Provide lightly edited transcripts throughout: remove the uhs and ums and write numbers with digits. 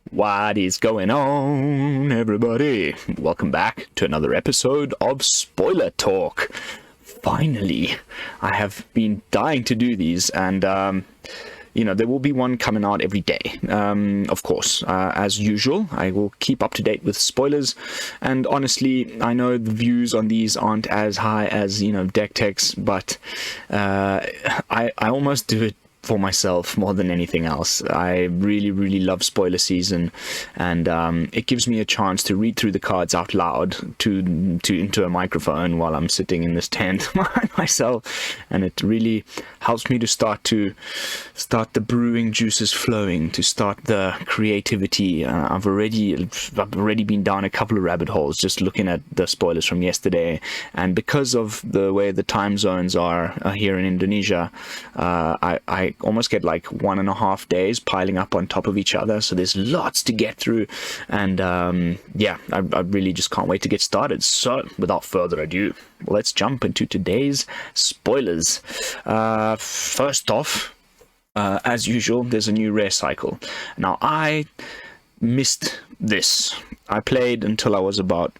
What is going on, everybody? Welcome back to another episode of Spoiler Talk. Finally, I have been dying to do these, and there will be one coming out every day. Of course, as usual, I will keep up to date with spoilers, and honestly, I know the views on these aren't as high as, deck techs, but I almost do it for myself more than anything else. I really love spoiler season, and it gives me a chance to read through the cards out loud into a microphone while I'm sitting in this tent by myself, and it really helps me to start the brewing juices flowing, to start the creativity. I've already been down a couple of rabbit holes just looking at the spoilers from yesterday, and because of the way the time zones are here in Indonesia, I almost get like 1.5 days piling up on top of each other, so there's lots to get through, and I really just can't wait to get started. So without further ado, let's jump into today's spoilers. First off, as usual, there's a new rare cycle. Now, I missed this. I played until I was about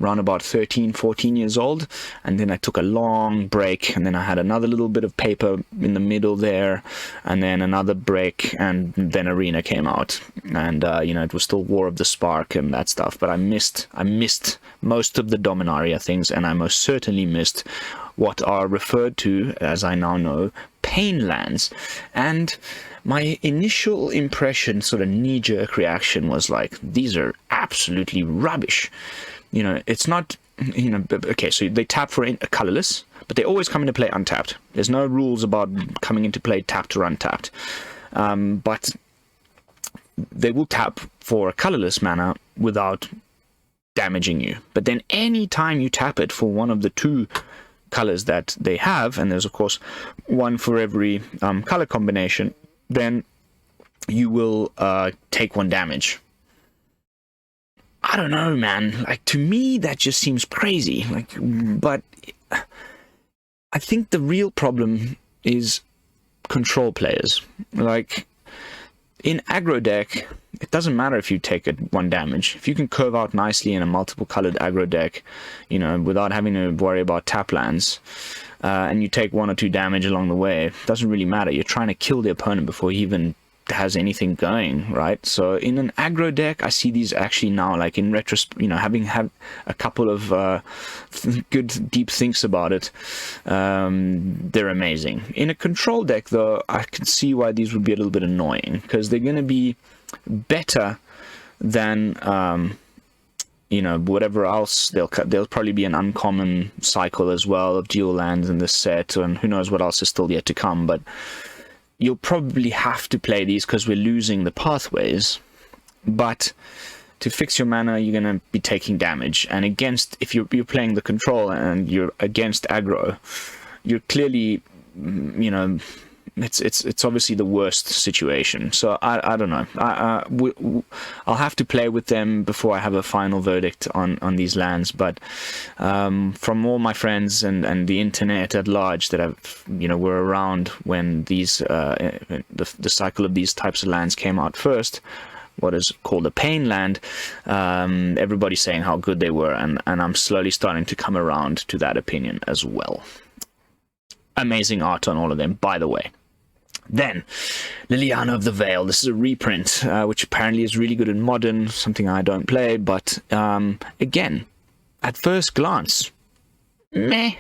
around about 13, 14 years old, and then I took a long break, and then I had another little bit of paper in the middle there, and then another break, and then Arena came out, and it was still War of the Spark and that stuff, but I missed most of the Dominaria things, and I most certainly missed what are referred to, as I now know, pain lands. And my initial impression, sort of knee-jerk reaction, was like, these are absolutely rubbish. It's not, okay, so they tap for a colorless, but they always come into play untapped. There's no rules about coming into play tapped or untapped. But they will tap for a colorless mana without damaging you. But then any time you tap it for one of the two colors that they have, and there's of course one for every color combination, then you will take 1 damage. I don't know, man. Like, to me, that just seems crazy. But I think the real problem is control players. Like, in aggro deck, it doesn't matter if you take 1 damage. If you can curve out nicely in a multiple colored aggro deck, without having to worry about tap lands, and you take 1 or 2 damage along the way, it doesn't really matter. You're trying to kill the opponent before he even has anything going, right? So in an aggro deck, I see these actually now, like in retrospect, having had a couple of good deep thinks about it, they're amazing. In a control deck, though, I can see why these would be a little bit annoying, because they're going to be better than whatever else. They'll probably be an uncommon cycle as well of dual lands in this set, and who knows what else is still yet to come. But you'll probably have to play these because we're losing the pathways. But to fix your mana, you're going to be taking damage. And if you're playing the control and you're against aggro, you're clearly, it's obviously the worst situation. So I don't know. I'll have to play with them before I have a final verdict on these lands. But from all my friends and the internet at large that were around when these the cycle of these types of lands came out first, what is called a pain land, everybody's saying how good they were, and I'm slowly starting to come around to that opinion as well. Amazing art on all of them, by the way. Then, Liliana of the Veil. This is a reprint, which apparently is really good in Modern, something I don't play, but again, at first glance, meh.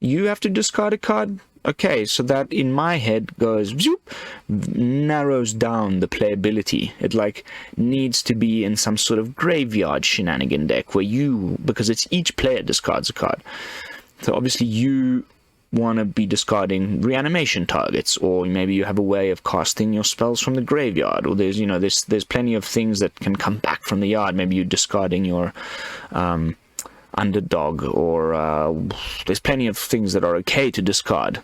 You have to discard a card? Okay, so that in my head goes, zoop, narrows down the playability. It needs to be in some sort of graveyard shenanigan deck where because it's each player discards a card. So obviously you want to be discarding reanimation targets, or maybe you have a way of casting your spells from the graveyard, or there's plenty of things that can come back from the yard. Maybe you're discarding your underdog, or there's plenty of things that are okay to discard.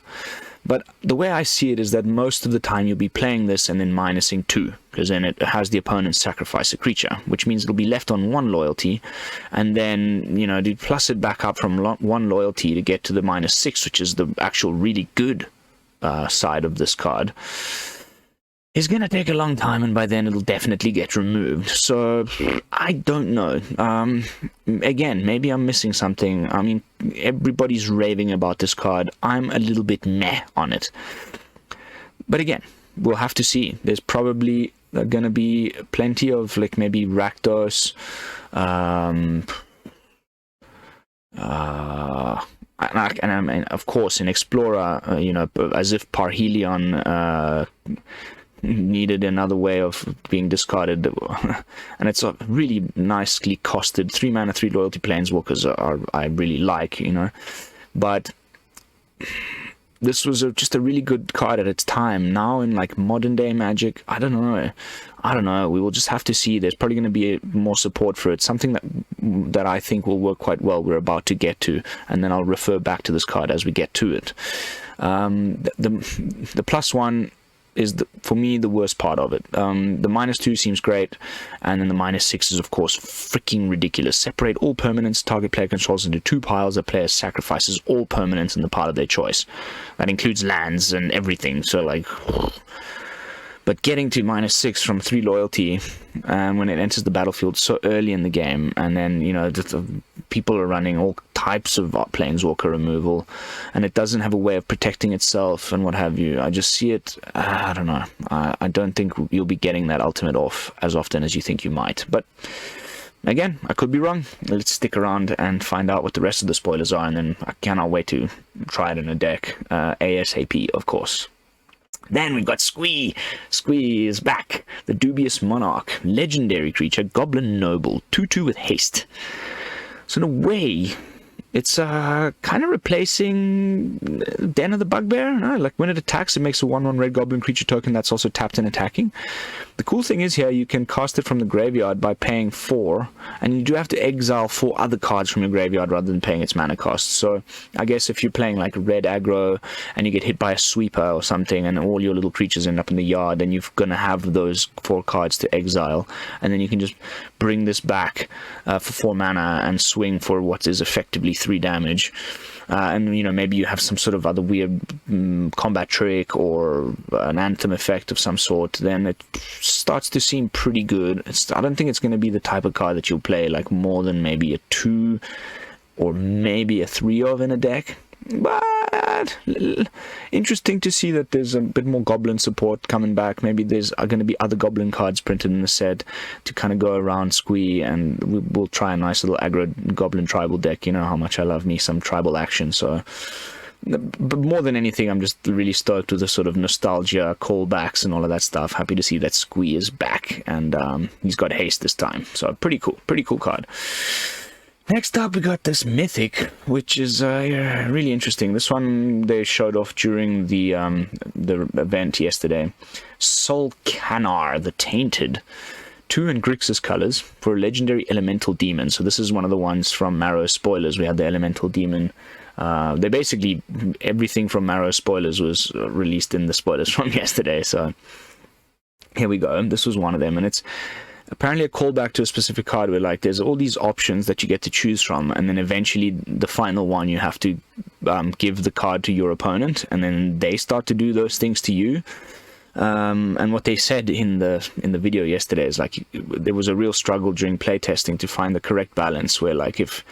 But the way I see it is that most of the time you'll be playing this and then minusing 2, because then it has the opponent sacrifice a creature, which means it'll be left on 1 loyalty, and then, you know, to plus it back up from 1 loyalty to get to the -6, which is the actual really good side of this card, is going to take a long time, and by then it'll definitely get removed. So I don't know. Again, maybe I'm missing something. I mean, everybody's raving about this card. I'm a little bit meh on it. But again, we'll have to see. There's probably going to be plenty of, like, maybe Rakdos, and I mean, of course, in Explorer, you know, as if Parhelion needed another way of being discarded, and it's a really nicely costed 3 mana 3 loyalty planeswalkers I really like, you know. But this was just a really good card at its time. Now in like modern day Magic, I don't know, we will just have to see. There's probably going to be more support for it, something that I think will work quite well. We're about to get to, and then I'll refer back to this card as we get to it. The +1 is, for me, the worst part of it. The -2 seems great, and then the -6 is, of course, freaking ridiculous. Separate all permanents target player controls into 2 piles. The player sacrifices all permanents in the pile of their choice. That includes lands and everything, so, like... But getting to -6 from 3 loyalty, when it enters the battlefield so early in the game, and then, you know, people are running all types of planeswalker removal, and it doesn't have a way of protecting itself and what have you. I just see it, I don't know. I don't think you'll be getting that ultimate off as often as you think you might. But again, I could be wrong. Let's stick around and find out what the rest of the spoilers are, and then I cannot wait to try it in a deck. ASAP, of course. Then we've got Squee. Squee is back. The Dubious Monarch. Legendary creature. Goblin Noble. 2/2 with haste. So in a way, it's kind of replacing Den of the Bugbear. No? Like when it attacks, it makes a 1/1 red goblin creature token that's also tapped and attacking. The cool thing is here, you can cast it from the graveyard by paying 4, and you do have to exile 4 other cards from your graveyard rather than paying its mana cost. So I guess if you're playing like red aggro and you get hit by a sweeper or something and all your little creatures end up in the yard, then you're going to have those 4 cards to exile, and then you can just bring this back for 4 mana and swing for what is effectively 3 damage. And, you know, maybe you have some sort of other weird combat trick or an anthem effect of some sort, then it starts to seem pretty good. I don't think it's going to be the type of card that you'll play like more than maybe a 2 or maybe a 3 of in a deck. But interesting to see that there's a bit more goblin support coming back. Maybe there's going to be other goblin cards printed in the set to kind of go around Squee, and we'll try a nice little aggro goblin tribal deck. You know how much I love me some tribal action. So, but more than anything, I'm just really stoked with the sort of nostalgia, callbacks, and all of that stuff. Happy to see that Squee is back, and he's got haste this time. So pretty cool card. Next up, we got this Mythic, which is really interesting. This one they showed off during the event yesterday. Solkanar, the Tainted. 2 in Grixis colors for a legendary elemental demon. So this is one of the ones from Marrow spoilers. We had the elemental demon. They basically, everything from Marrow spoilers was released in the spoilers from yesterday. So here we go. This was one of them, and it's apparently a callback to a specific card where, like, there's all these options that you get to choose from, and then eventually the final one you have to give the card to your opponent, and then they start to do those things to you. And what they said in the video yesterday is, like, there was a real struggle during playtesting to find the correct balance where, like, if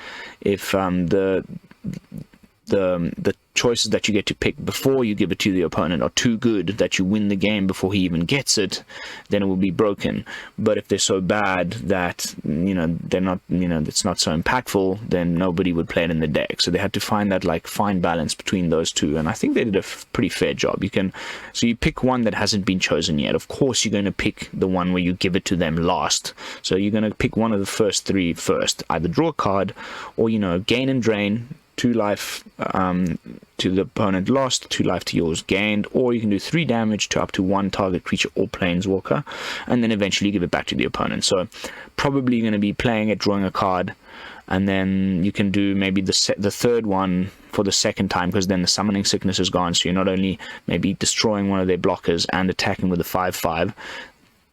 the choices that you get to pick before you give it to the opponent are too good that you win the game before he even gets it, then it will be broken. But if they're so bad that, you know, they're not, you know, it's not so impactful, then nobody would play it in the deck. So they had to find that, like, fine balance between those two, and I think they did a pretty fair job. So you pick one that hasn't been chosen yet. Of course, you're going to pick the one where you give it to them last. So you're going to pick one of the first 3 first. Either draw a card, or, you know, gain and drain. 2 life to the opponent lost, 2 life to yours gained, or you can do 3 damage to up to 1 target creature or planeswalker, and then eventually give it back to the opponent. So probably going to be playing it, drawing a card, and then you can do maybe the third one for the second time, because then the summoning sickness is gone, so you're not only maybe destroying one of their blockers and attacking with a 5/5.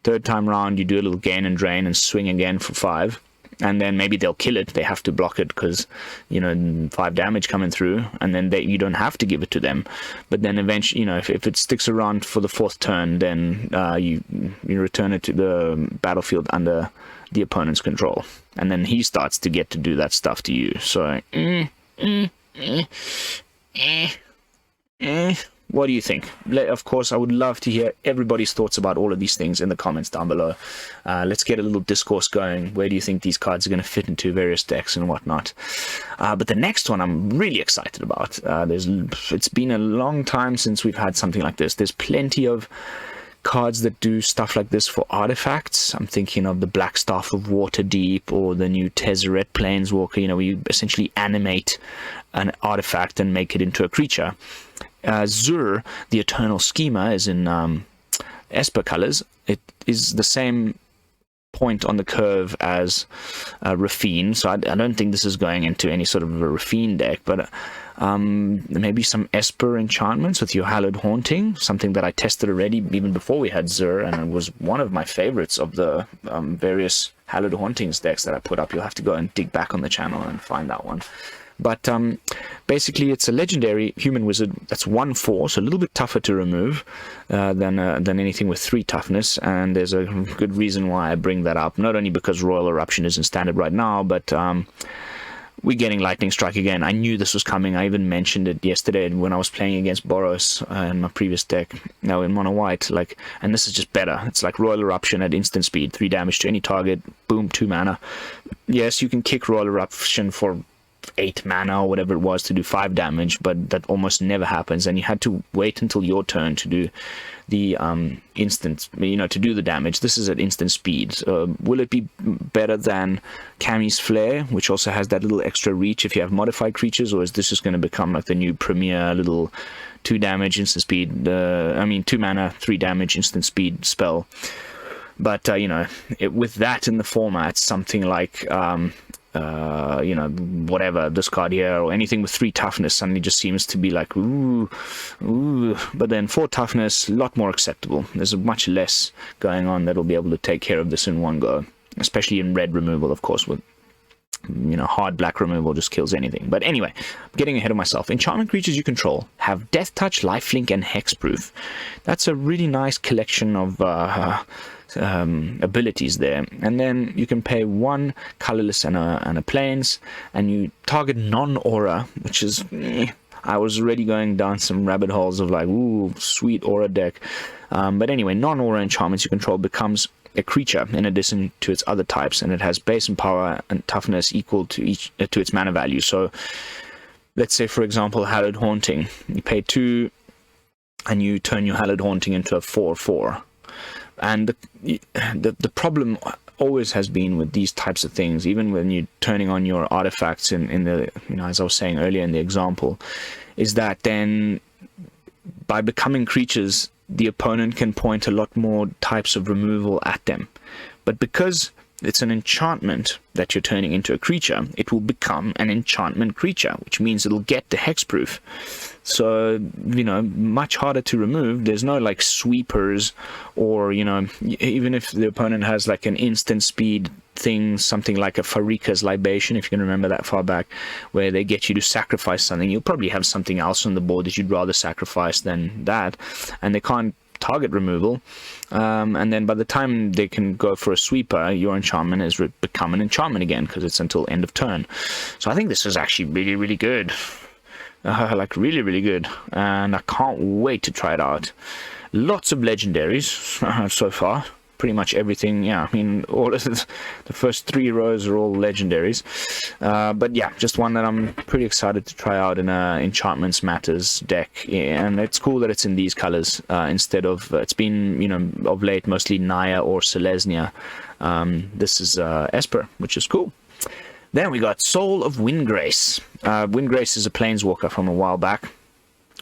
Third time round, you do a little gain and drain and swing again for 5. And then maybe they'll kill it. They have to block it because, 5 damage coming through. And then you don't have to give it to them. But then eventually, if it sticks around for the 4th turn, then you return it to the battlefield under the opponent's control. And then he starts to get to do that stuff to you. So, what do you think? Of course, I would love to hear everybody's thoughts about all of these things in the comments down below. Let's get a little discourse going. Where do you think these cards are going to fit into various decks and whatnot? But the next one I'm really excited about. It's been a long time since we've had something like this. There's plenty of cards that do stuff like this for artifacts. I'm thinking of the Black Staff of Waterdeep or the new Tezzeret Planeswalker, where you essentially animate an artifact and make it into a creature. Zur, the Eternal Schema, is in Esper colors. It is the same point on the curve as Rafine, so I don't think this is going into any sort of a Rafine deck, but maybe some Esper enchantments with your Hallowed Haunting, something that I tested already even before we had Zur, and it was one of my favorites of the various Hallowed Hauntings decks that I put up. You'll have to go and dig back on the channel and find that one. But basically, it's a legendary human wizard that's 1/4, so a little bit tougher to remove than anything with 3 toughness. And there's a good reason why I bring that up. Not only because Royal Eruption isn't standard right now, but we're getting Lightning Strike again. I knew this was coming. I even mentioned it yesterday when I was playing against Boros in my previous deck. Now in mono white, and this is just better. It's like Royal Eruption at instant speed, 3 damage to any target. Boom, 2 mana. Yes, you can kick Royal Eruption for 8 mana or whatever it was to do 5 damage, but that almost never happens, and you had to wait until your turn to do the instant, to do the damage. This is at instant speed. Will it be better than Kami's Flare, which also has that little extra reach if you have modified creatures, or is this just going to become like the new premier little 2 damage instant speed, 2 mana 3 damage instant speed spell? But with that in the format, something like whatever, this card here or anything with 3 toughness suddenly just seems to be like ooh, but then 4 toughness, a lot more acceptable. There's much less going on that'll be able to take care of this in one go, especially in red removal, of course. With hard black removal just kills anything. But anyway, I'm getting ahead of myself. Enchantment creatures you control have Death Touch, Lifelink, and Hexproof. That's a really nice collection of abilities there. And then you can pay 1 colorless and a plains, and you target non-aura, which is I was already going down some rabbit holes of like, ooh, sweet aura deck. But anyway, non-aura enchantments you control becomes a creature in addition to its other types, and it has base and power and toughness equal to its mana value. So let's say, for example, Hallowed Haunting. You pay 2 and you turn your Hallowed Haunting into a 4/4. And the problem always has been with these types of things, even when you're turning on your artifacts in the, as I was saying earlier in the example, is that then by becoming creatures, the opponent can point a lot more types of removal at them. But because it's an enchantment that you're turning into a creature, it will become an enchantment creature, which means it'll get the hexproof. So, much harder to remove. There's no like sweepers, or, even if the opponent has like an instant speed thing, something like a Farika's Libation, if you can remember that far back, where they get you to sacrifice something, you'll probably have something else on the board that you'd rather sacrifice than that, and they can't target removal, and then by the time they can go for a sweeper, your enchantment has become an enchantment again, because it's until end of turn. So I think this is actually really, really good. Like really, really good, and I can't wait to try it out. Lots of legendaries so far. Pretty much everything, yeah. All of the first 3 rows are all legendaries. But yeah, just one that I'm pretty excited to try out in a Enchantments Matters deck. And it's cool that it's in these colors instead of, it's been, of late, mostly Naya or Selesnya. This is Esper, which is cool. Then we got Soul of Windgrace. Windgrace is a planeswalker from a while back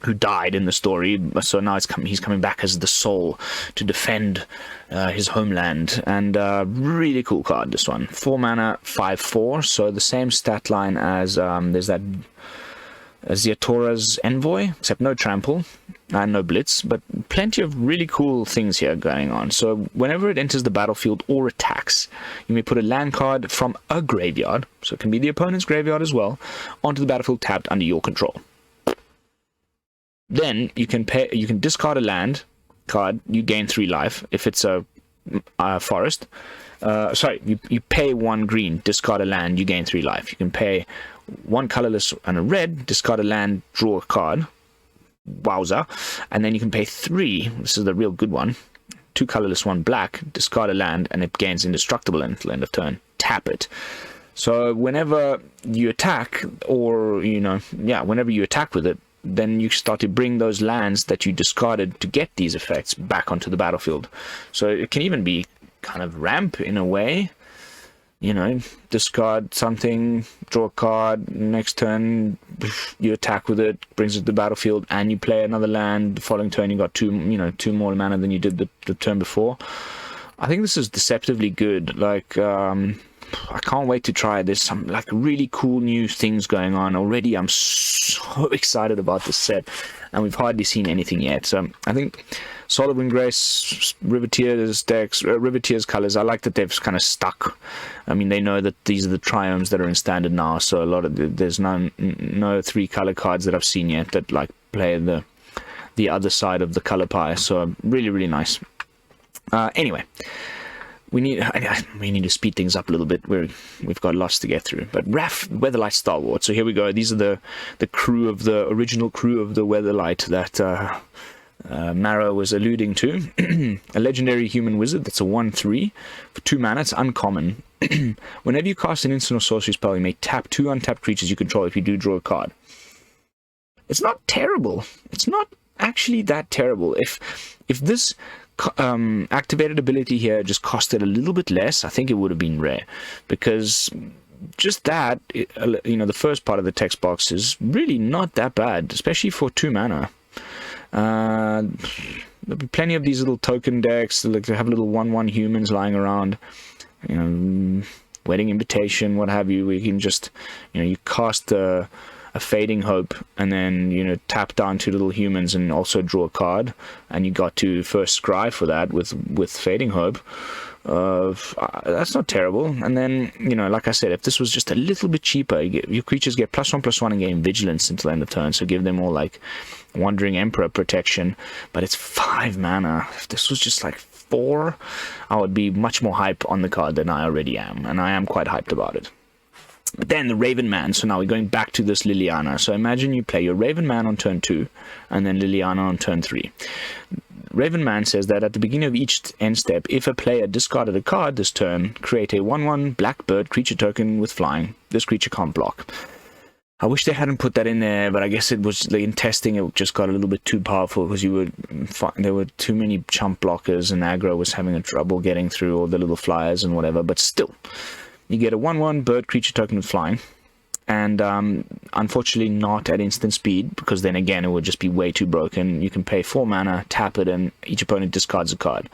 who died in the story, so now he's coming back as the soul to defend his homeland, and really cool card, this one. 4 mana, 5/4, so the same stat line as there's that Ziatora's Envoy, except no trample and no blitz, but plenty of really cool things here going on. So whenever it enters the battlefield or attacks, you may put a land card from a graveyard, so it can be the opponent's graveyard as well, onto the battlefield tapped under your control. Then you can discard a land card, you gain 3 life. If it's a forest, you pay 1 green, discard a land, you gain 3 life. You can pay 1 colorless and a red, discard a land, draw a card. Wowza. And then you can pay 3, this is the real good one, 2 colorless, 1 black, discard a land, and it gains indestructible until end of turn. Tap it. So whenever you attack, or whenever you attack with it, then you start to bring those lands that you discarded to get these effects back onto the battlefield. So it can even be kind of ramp in a way. Discard something, draw a card, next turn you attack with it, brings it to the battlefield, and you play another land. The following turn you got 2 more mana than you did the turn before. I think this is deceptively good. I can't wait to try it. There's some really cool new things going on already. I'm so excited about this set, and we've hardly seen anything yet. So I think Solid Windgrace, Riveteer's decks, Riveteer's colors, I like that they've kind of stuck. I mean, they know that these are the triomes that are in standard now, so a lot of there's no 3 color cards that I've seen yet that play the other side of the color pie. So really, really nice. Anyway. We need to speed things up a little bit. We've got lots to get through. But Wrath, Weatherlight Stalwart. So here we go. These are the original crew of the Weatherlight that Marrow was alluding to. A legendary human wizard. That's a 1/3 for 2 mana. It's uncommon. Whenever you cast an instant or sorcery spell, you may tap 2 untapped creatures you control. If you do, draw a card. It's not terrible. It's not actually that terrible. If this activated ability here just costed a little bit less, I think it would have been rare, because just that, the first part of the text box is really not that bad, especially for 2 mana. There'll be plenty of these little token decks that have little 1/1 humans lying around, Wedding Invitation, what have you. We can just, you cast a Fading Hope, and then tap down 2 little humans and also draw a card, and you got to first scry for that with Fading Hope. That's not terrible. And then like I said, if this was just a little bit cheaper, your creatures get +1/+1 and gain vigilance until end of turn, so give them all Wandering Emperor protection, but it's 5 mana. If this was just 4, I would be much more hype on the card than I already am, and I am quite hyped about it. But then the Raven Man. So now we're going back to this Liliana. So imagine you play your Raven Man on turn 2 and then Liliana on turn 3. Raven Man says that at the beginning of each end step, if a player discarded a card this turn, create a 1/1 blackbird creature token with flying. This creature can't block. I wish they hadn't put that in there, but I guess it was in testing it just got a little bit too powerful, because there were too many chump blockers and aggro was having a trouble getting through all the little flyers and whatever. But still, you get a 1/1 bird creature token with flying, and unfortunately not at instant speed, because then again it would just be way too broken. You can pay 4 mana, tap it, and each opponent discards a card.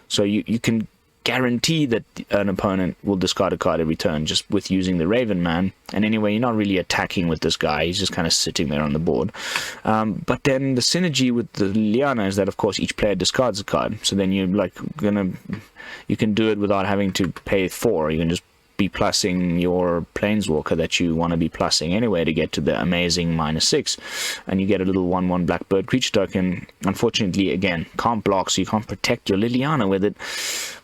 So you can guarantee that an opponent will discard a card every turn just with using the Raven Man. And anyway, you're not really attacking with this guy, he's just kind of sitting there on the board. But then the synergy with the Liana is that, of course, each player discards a card. So then you're you can do it without having to pay 4. You can just be plussing your Planeswalker that you want to be plussing anyway to get to the amazing -6, and you get a little 1/1 blackbird creature token. Unfortunately, again, can't block, so you can't protect your Liliana with it,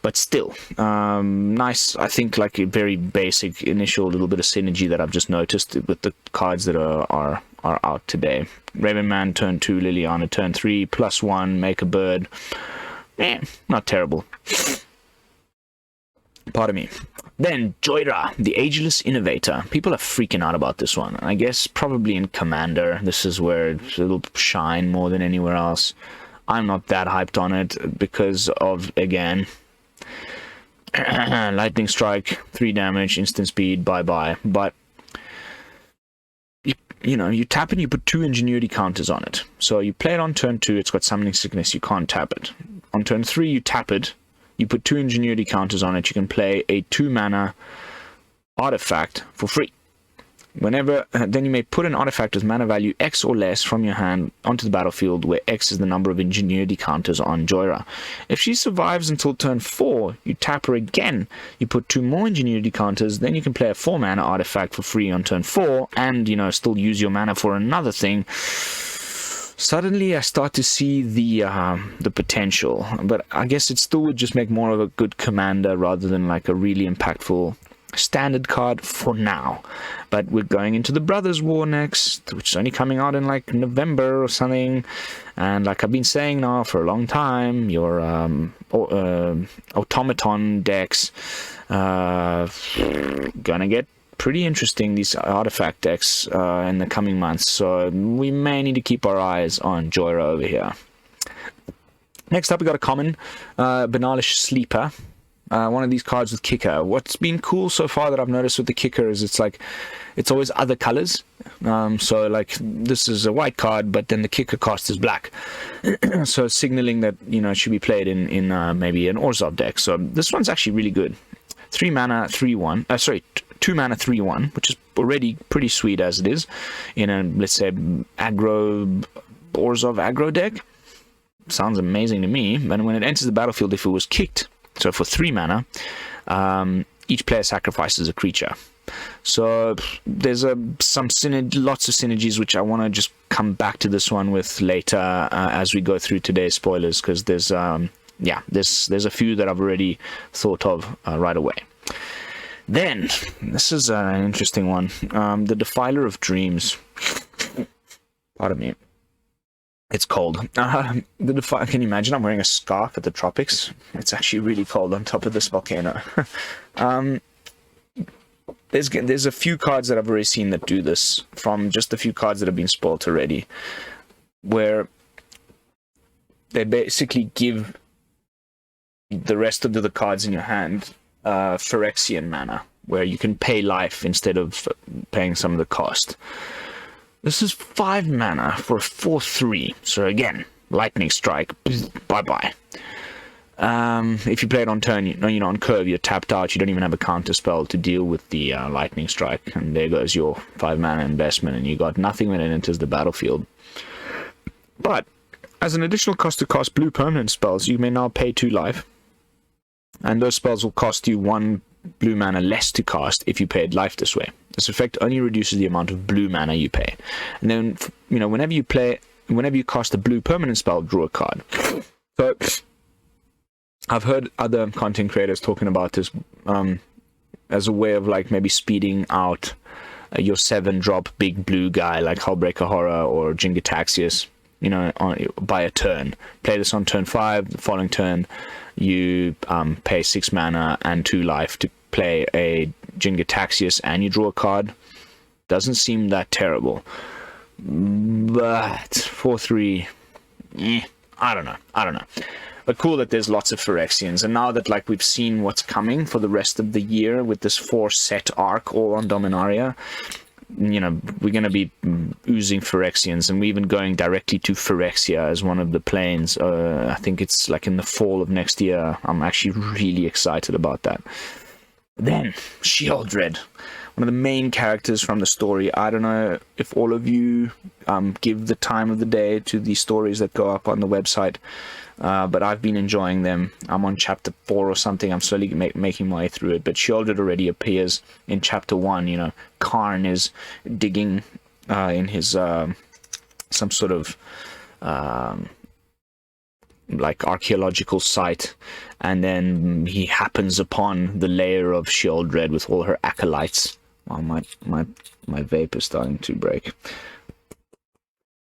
but still nice. I think a very basic initial little bit of synergy that I've just noticed with the cards that are out today. Raven Man turn 2, Liliana turn 3, +1, make a bird. Not terrible. Pardon me. Then Joyra, the Ageless Innovator. People are freaking out about this one. I guess probably in Commander, this is where it'll shine more than anywhere else. I'm not that hyped on it because of, again, Lightning Strike, 3 damage, instant speed, bye-bye. But, you tap it and you put 2 Ingenuity counters on it. So you play it on turn 2, it's got Summoning Sickness, you can't tap it. On turn 3, you tap it, you put 2 Ingenuity counters on it, you can play a 2 mana artifact for free. Then you may put an artifact with mana value X or less from your hand onto the battlefield, where X is the number of ingenuity counters on Joyra. If she survives until turn 4, you tap her again. You put 2 more ingenuity counters, then you can play a 4 mana artifact for free on turn 4, and still use your mana for another thing. Suddenly I start to see the potential, but I guess it still would just make more of a good commander rather than like a really impactful standard card for now. But we're going into the Brothers War next, which is only coming out in like November or something, and like I've been saying now for a long time, your automaton decks gonna get pretty interesting, these artifact decks in the coming months, so we may need to keep our eyes on Joyra over here. Next up we got a common, Bernalilla Sleeper. One of these cards with kicker. What's been cool so far that I've noticed with the kicker is it's always other colors. So like this is a white card, but then the kicker cost is black. So signaling that it should be played in maybe an Orzhov deck. So this one's actually really good. 3 mana 3/1. 2 mana 3/1, which is already pretty sweet as it is in a, let's say, Orzhov aggro deck. Sounds amazing to me. But when it enters the battlefield, if it was kicked, so for 3 mana, each player sacrifices a creature. So there's lots of synergies, which I want to just come back to this one with later as we go through today's spoilers, because there's a few that I've already thought of right away. Then this is an interesting one, the Defiler of Dreams. Pardon me. It's cold. Can you imagine? I'm wearing a scarf at the tropics. It's actually really cold on top of this volcano. There's a few cards that I've already seen that do this, from just a few cards that have been spoiled already, where they basically give the rest of the cards in your hand Phyrexian mana, where you can pay life instead of paying some of the cost. This is 5 mana for 4/3. So again, lightning strike, bye-bye. If you play it on turn, on curve, you're tapped out. You don't even have a counter spell to deal with the lightning strike, and there goes your 5 mana investment, and you got nothing when it enters the battlefield. But as an additional cost to cast blue permanent spells, you may now pay 2 life, and those spells will cost you 1 blue mana less to cast if you paid life this way. This effect only reduces the amount of blue mana you pay. And then, whenever you cast a blue permanent spell, draw a card. So, I've heard other content creators talking about this as a way of like maybe speeding out your 7-drop big blue guy like Hullbreaker Horror or Jingataxius, by a turn. Play this on turn 5, the following turn you pay 6 mana and 2 life to play a Jingataxius and you draw a card. Doesn't seem that terrible. But 4/3, I don't know. But cool that there's lots of Phyrexians, and now that like we've seen what's coming for the rest of the year with this 4-set arc all on Dominaria, we're going to be oozing Phyrexians, and we're even going directly to Phyrexia as one of the planes. I think it's like in the fall of next year. I'm actually really excited about that. Then, Shieldred, one of the main characters from the story. I don't know if all of you give the time of the day to these stories that go up on the website, but I've been enjoying them. I'm on chapter 4 or something. I'm slowly making my way through it, but Shieldred already appears in chapter 1. Karn is digging in his some sort of like archaeological site, and then he happens upon the lair of Shieldred with all her acolytes. Well, my vape is starting to break.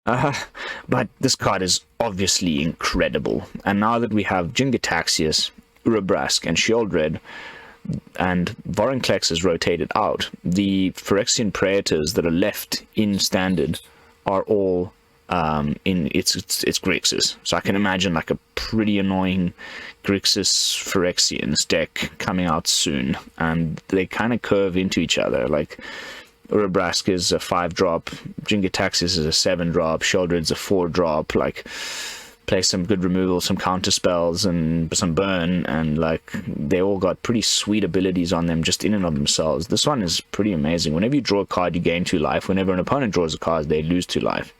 But this card is obviously incredible, and now that we have Jingataxius, Urabrask, and Shieldred, and Vorinclex is rotated out, the Phyrexian Praetors that are left in standard are all in its Grixis. So I can imagine like a pretty annoying Grixis Phyrexians deck coming out soon, and they kind of curve into each other. Like Urabrask is a 5-drop, Jingataxius is a 7-drop, Shieldred's a 4-drop. Like play some good removal, some counter spells, and some burn, and like they all got pretty sweet abilities on them just in and of themselves. This one is pretty amazing. Whenever you draw a card, you gain 2 life. Whenever an opponent draws a card, they lose 2 life.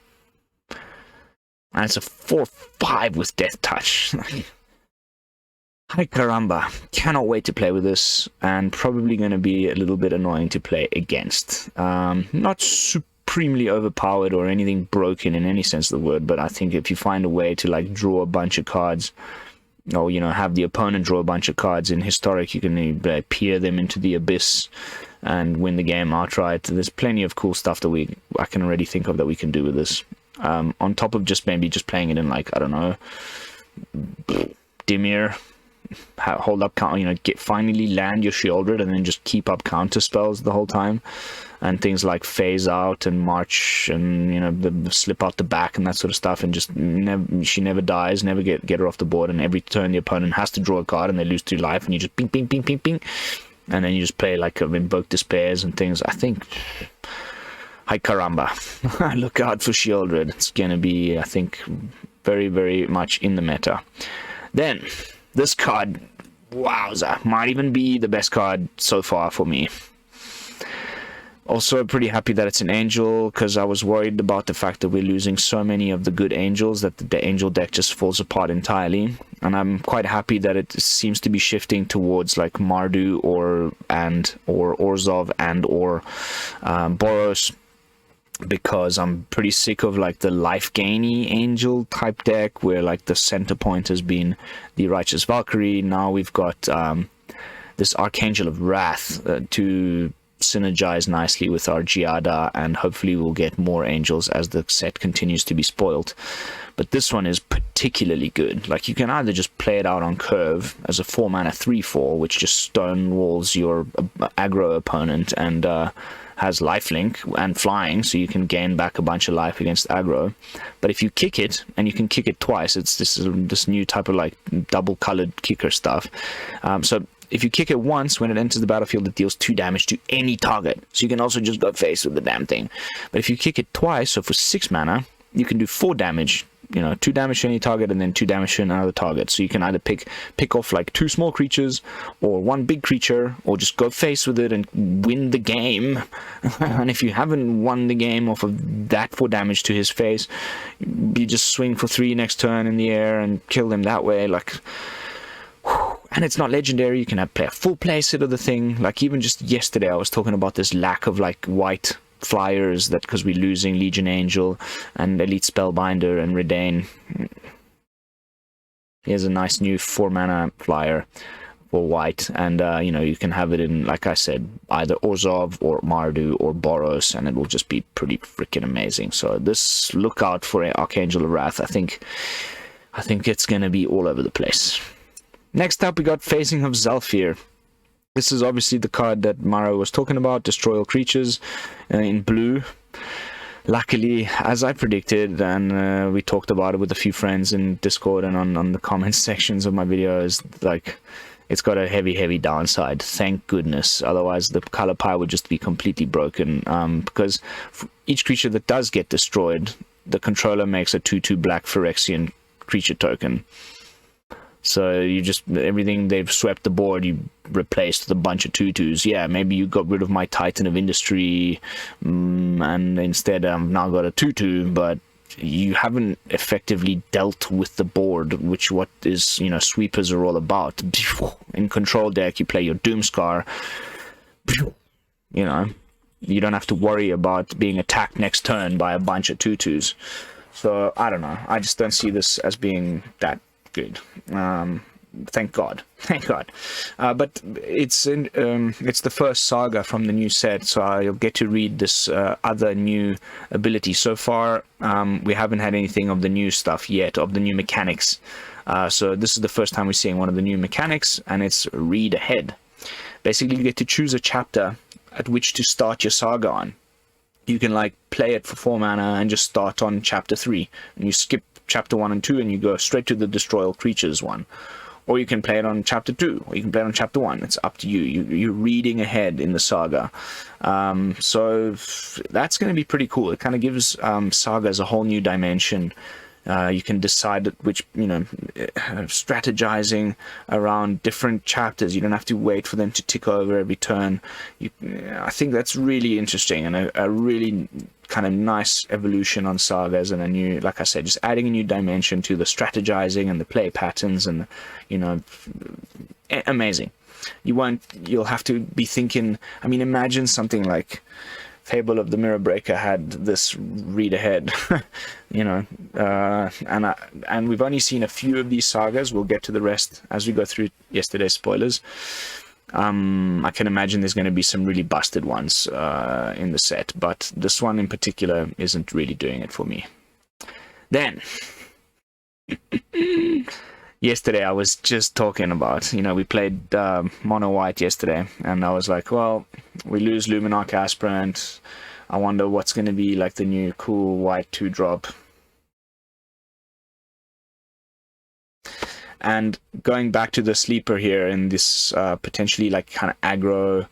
And it's a 4/5 with Death Touch. Hi caramba, cannot wait to play with this, and probably going to be a little bit annoying to play against. Not supremely overpowered or anything broken in any sense of the word, but I think if you find a way to like draw a bunch of cards, or you know, have the opponent draw a bunch of cards in Historic, you can peer them into the abyss and win the game outright. There's plenty of cool stuff that I can already think of that we can do with this. On top of just maybe just playing it in like, I don't know, Dimir, hold up, you know, finally land your Shieldred and then just keep up counter spells the whole time, and things like phase out and march, and you know, the slip out the back and that sort of stuff, and just she never dies, never get her off the board, and every turn the opponent has to draw a card and they lose 2 life, and you just ping ping ping ping ping, and then you just play like Invoke Despairs and things. I think, hi caramba, look out for Shieldred. It's gonna be, I think, very very much in the meta. Then this card, wowza, might even be the best card so far for me. Also pretty happy that it's an angel, because I was worried about the fact that we're losing so many of the good angels that the angel deck just falls apart entirely. And I'm quite happy that it seems to be shifting towards like Mardu or Orzhov or Boros, because I'm pretty sick of like the life gainy angel type deck where like the center point has been the Righteous Valkyrie. Now we've got this Archangel of Wrath to synergize nicely with our Giada, and hopefully we'll get more angels as the set continues to be spoiled. But this one is particularly good. Like, you can either just play it out on curve as a 4-mana 3/4, which just stonewalls your aggro opponent and has lifelink and flying, so you can gain back a bunch of life against aggro. But if you kick it, and you can kick it twice, it's this new type of like double colored kicker stuff. So if you kick it once, when it enters the battlefield, it deals 2 damage to any target. So you can also just go face with the damn thing. But if you kick it twice, so for 6 mana, you can do 4 damage. You know, 2 damage to any target and then 2 damage to another target. So you can either pick off like 2 small creatures or 1 big creature, or just go face with it and win the game. And if you haven't won the game off of that 4 damage to his face, you just swing for 3 next turn in the air and kill them that way. Like, whew. And it's not legendary. You can play a full play set of the thing. Like, even just yesterday I was talking about this lack of like white flyers, that because we're losing Legion Angel and Elite Spellbinder and Redain. Here's a nice new 4-mana flyer for white, and you know, you can have it in, like I said, either Orzhov or Mardu or Boros, and it will just be pretty freaking amazing. So this, look out for Archangel of Wrath. I think it's gonna be all over the place. Next up, we got Phasing of Zelfire. This is obviously the card that Maro was talking about, destroy all creatures in blue. Luckily, as I predicted, and we talked about it with a few friends in Discord and on the comments sections of my videos, like, it's got a heavy downside. Thank goodness. Otherwise, the color pie would just be completely broken. Because for each creature that does get destroyed, the controller makes a 2/2 black Phyrexian creature token. So you just, everything they've swept the board, you replaced with a bunch of 2/2s. Yeah, maybe you got rid of my Titan of Industry, and instead I've now got a 2/2, but you haven't effectively dealt with the board, which what is, you know, sweepers are all about. In control deck, you play your Doomscar. You know, you don't have to worry about being attacked next turn by a bunch of 2/2s. So I don't know. I just don't see this as being that good. Thank God. But it's the first saga from the new set, so you'll get to read this other new ability. So far, we haven't had anything of the new stuff yet, of the new mechanics. So this is the first time we're seeing one of the new mechanics, and it's Read Ahead. Basically, you get to choose a chapter at which to start your saga on. You can like play it for 4 mana and just start on chapter 3, and you skip chapter 1 and 2 and you go straight to the Destroy All Creatures one. Or you can play it on chapter 2, or you can play it on chapter 1. It's up to you. You're reading ahead in the saga. So that's going to be pretty cool. It kind of gives sagas a whole new dimension, You can decide which, strategizing around different chapters. You don't have to wait for them to tick over every turn. I think that's really interesting, and a really kind of nice evolution on sagas, and a new, like I said, just adding a new dimension to the strategizing and the play patterns, and amazing. You'll have to be thinking, I mean, imagine something like Fable of the Mirror Breaker had this read ahead, and we've only seen a few of these sagas. We'll get to the rest as we go through yesterday's spoilers. I can imagine there's going to be some really busted ones in the set, but this one in particular isn't really doing it for me. Then, yesterday I was just talking about, we played Mono White yesterday, and I was like, well, we lose Luminarch Aspirant. I wonder what's going to be like the new cool white 2-drop. And going back to the sleeper here in this potentially like kind of aggro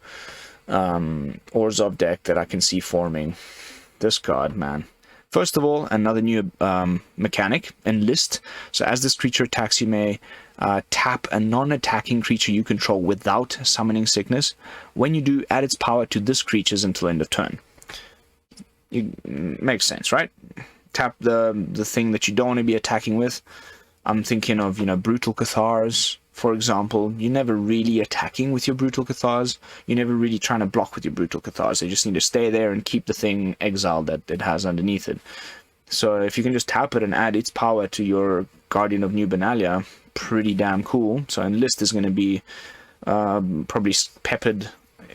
Orzhov deck that I can see forming. This card, man. First of all, another new mechanic, Enlist. So as this creature attacks, you may tap a non-attacking creature you control without summoning sickness. When you do, add its power to this creature's until end of turn. Makes sense, right? Tap the thing that you don't want to be attacking with. I'm thinking of, Brutal Cathars, for example. You're never really attacking with your Brutal Cathars. You're never really trying to block with your Brutal Cathars. They just need to stay there and keep the thing exiled that it has underneath it. So if you can just tap it and add its power to your Guardian of New Bernalilla, pretty damn cool. So Enlist is going to be probably peppered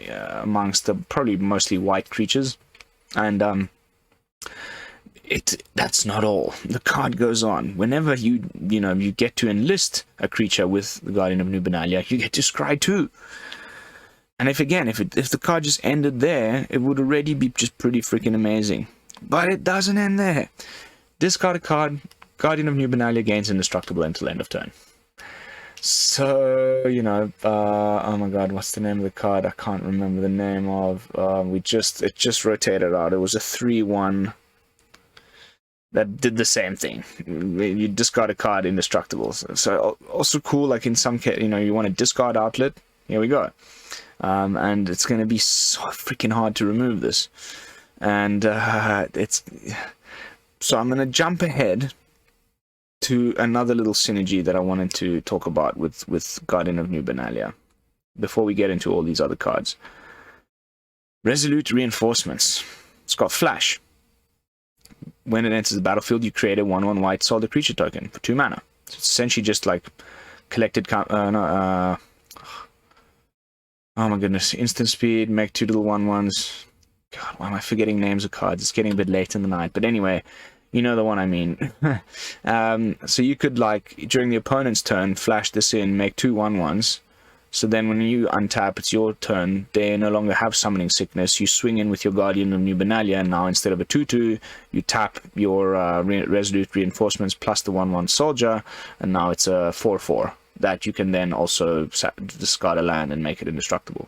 amongst the probably mostly white creatures. And that's not all. The card goes on. Whenever you get to enlist a creature with the Guardian of New Bernalilla, you get to scry 2. And if the card just ended there, it would already be just pretty freaking amazing. But it doesn't end there. Discard a card. Guardian of New Bernalilla gains indestructible until end of turn. So, oh my god, what's the name of the card? I can't remember the name of. It just rotated out. It was a 3/1 that did the same thing. You discard a card, indestructible. So also cool, like in some case, you want a discard outlet. Here we go. And it's going to be so freaking hard to remove this. And so I'm going to jump ahead to another little synergy that I wanted to talk about with Guardian of New Bernalilla before we get into all these other cards. Resolute Reinforcements. It's got Flash. When it enters the battlefield, you create a 1/1 white solid creature token for 2 mana. So it's essentially just like collected... oh my goodness. Instant speed, make 2 little 1/1s. God, why am I forgetting names of cards? It's getting a bit late in the night. But anyway, you know the one I mean. So you could, like, during the opponent's turn, flash this in, make 2 1/1s. So then when you untap, it's your turn. They no longer have Summoning Sickness. You swing in with your Guardian of New Bernalilla, and now instead of a 2/2, you tap your Resolute Reinforcements plus the 1/1 Soldier, and now it's a 4/4 that you can then also discard a land and make it indestructible.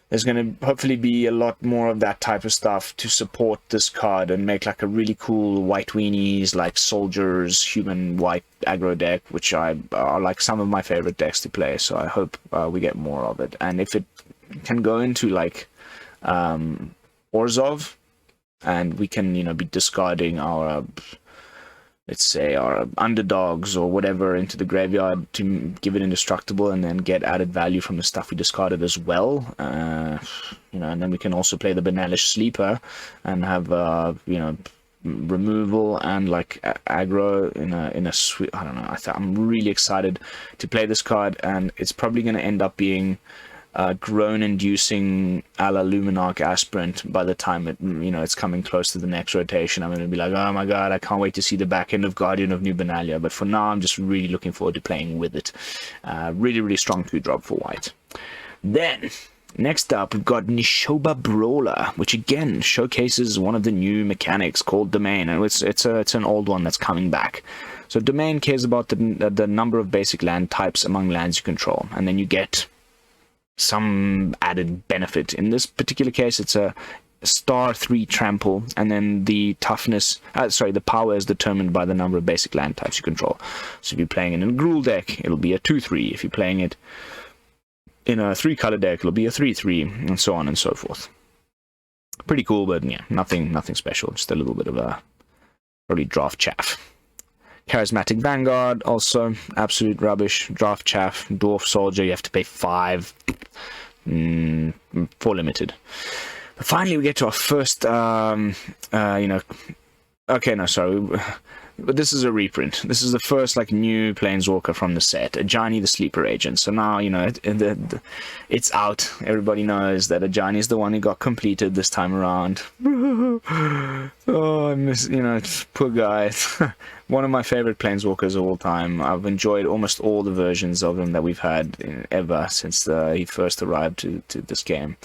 There's going to hopefully be a lot more of that type of stuff to support this card and make like a really cool white weenies, like soldiers, human white aggro deck, which are like some of my favorite decks to play. So I hope we get more of it. And if it can go into like Orzhov, and we can, be discarding our... let's say our underdogs or whatever into the graveyard to give it indestructible and then get added value from the stuff we discarded as well. And then we can also play the Banalish Sleeper and have, removal and like aggro in a sweet... I don't know. I'm really excited to play this card, and it's probably going to end up being groan-inducing a la Luminarch Aspirant by the time it's coming close to the next rotation. I'm going to be like, oh my god, I can't wait to see the back end of Guardian of New Bernalilla. But for now, I'm just really looking forward to playing with it. Really, really strong 2-drop for white. Then, next up, we've got Nasoba Brawler, which again showcases one of the new mechanics called Domain, and it's an old one that's coming back. So Domain cares about the number of basic land types among lands you control, and then you get some added benefit. In this particular case, it's a *3 trample, and then the toughness, the power is determined by the number of basic land types you control. So if you're playing it in a Gruul deck, it'll be a 2/3. If you're playing it in a 3-color deck, it'll be a 3/3, and so on and so forth. Pretty cool, but yeah, nothing special. Just a little bit of a probably draft chaff. Charismatic Vanguard, also absolute rubbish. Draft chaff. Dwarf Soldier, you have to pay 5 for limited. But finally, we get to our first, okay, no, sorry. But this is a reprint. This is the first, like, new Planeswalker from the set, Ajani the Sleeper Agent. So now, you know, it's out. Everybody knows that Ajani is the one who got completed this time around. Oh, I miss, you know, poor guy. One of my favorite Planeswalkers of all time. I've enjoyed almost all the versions of him that we've had ever since he first arrived to this game.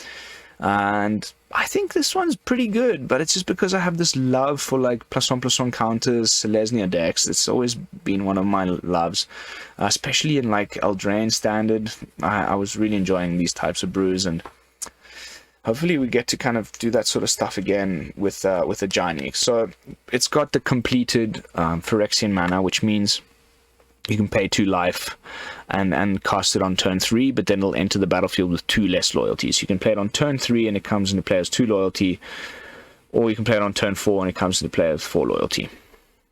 And I think this one's pretty good, but it's just because I have this love for, like, +1/+1 counters, Selesnya decks. It's always been one of my loves, especially in, like, Eldraine Standard. I was really enjoying these types of brews, and hopefully we get to kind of do that sort of stuff again with Ajani. So it's got the completed Phyrexian mana, which means you can pay 2 life and cast it on turn 3, but then it'll enter the battlefield with 2 less loyalty. So you can play it on turn 3 and it comes into play as 2 loyalty, or you can play it on turn 4 and it comes into play as 4 loyalty.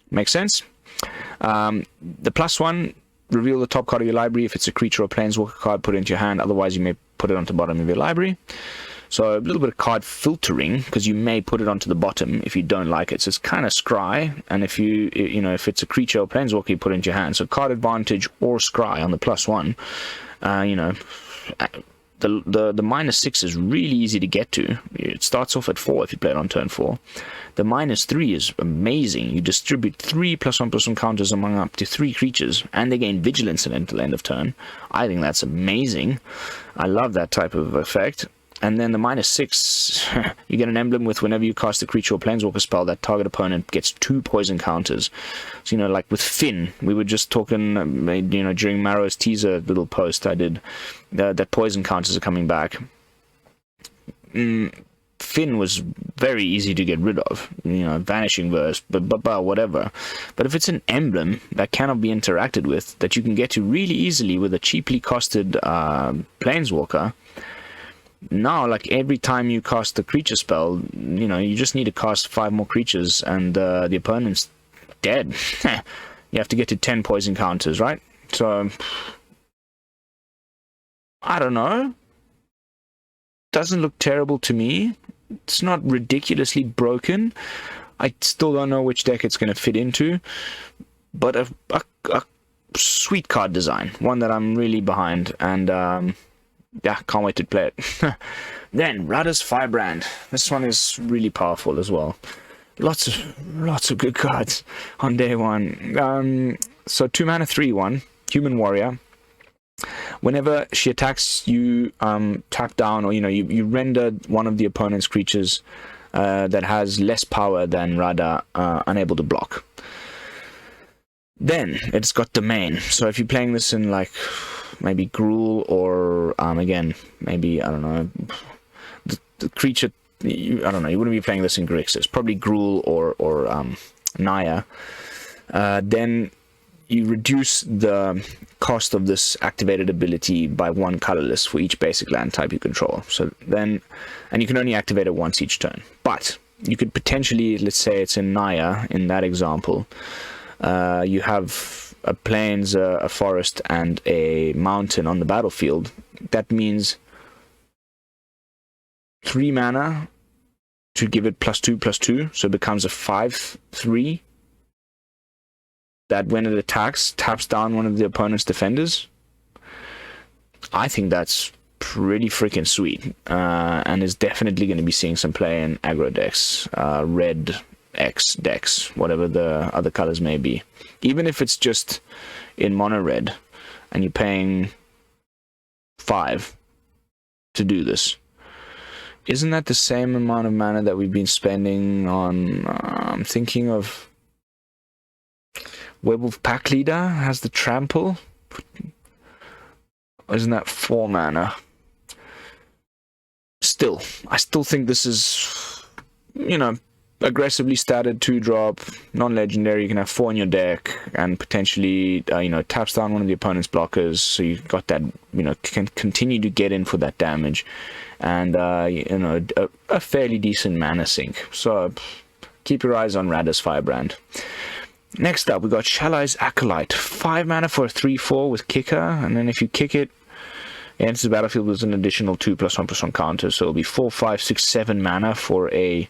Make sense? The +1, reveal the top card of your library. If it's a creature or planeswalker card, put it into your hand. Otherwise, you may put it onto the bottom of your library. So a little bit of card filtering, because you may put it onto the bottom if you don't like it. So it's kind of scry, and if if it's a creature or planeswalker, you put it into your hand. So card advantage or scry on the +1. The -6 is really easy to get to. It starts off at 4 if you play it on turn 4. The -3 is amazing. You distribute 3 +1/+1 counters among up to 3 creatures, and they gain vigilance until end of turn. I think that's amazing. I love that type of effect. And then the -6, you get an emblem with whenever you cast a creature or planeswalker spell, that target opponent gets 2 poison counters. So, like with Finn, we were just talking, during Marrow's teaser little post I did, that poison counters are coming back. Finn was very easy to get rid of, Vanishing Verse, but whatever. But if it's an emblem that cannot be interacted with, that you can get to really easily with a cheaply costed planeswalker, now, like, every time you cast the creature spell, you just need to cast 5 more creatures and the opponent's dead. You have to get to 10 poison counters, right? So, I don't know. Doesn't look terrible to me. It's not ridiculously broken. I still don't know which deck it's going to fit into, but a sweet card design, one that I'm really behind, and yeah, can't wait to play it. Then Radha's Firebrand. This one is really powerful as well. Lots of good cards on day 1. So 2 mana 3/1 Human Warrior. Whenever she attacks, you tap down, or you render one of the opponent's creatures that has less power than Radha unable to block. Then it's got Domain. So if you're playing this in, like, maybe Gruul, or again, maybe, I don't know, the creature, I don't know, you wouldn't be playing this in Grixis, probably Gruul or Naya. Then you reduce the cost of this activated ability by 1 colorless for each basic land type you control. So then, and you can only activate it once each turn. But you could potentially, let's say it's in Naya, in that example, you have a plains, a forest, and a mountain on the battlefield. That means 3 mana to give it +2/+2, so it becomes a 5/3. That when it attacks, taps down one of the opponent's defenders. I think that's pretty freaking sweet, and is definitely going to be seeing some play in aggro decks, red X decks, whatever the other colors may be. Even if it's just in mono red, and you're paying 5 to do this. Isn't that the same amount of mana that we've been spending on, I'm thinking of Werewolf Pack Leader has the trample? Isn't that 4 mana? I still think this is, you know, aggressively statted 2-drop, non-legendary. You can have 4 in your deck, and potentially, you know, taps down one of the opponent's blockers, so you've got that, you know, can continue to get in for that damage, and you know, a fairly decent mana sink. So keep your eyes on Radha's Firebrand. Next up, we got Shalai's Acolyte, 5 mana for a 3/4 with kicker, and then if you kick it, it enters the battlefield with an additional 2+1/+1 counter, so it'll be 4, 5, 6, 7 mana for a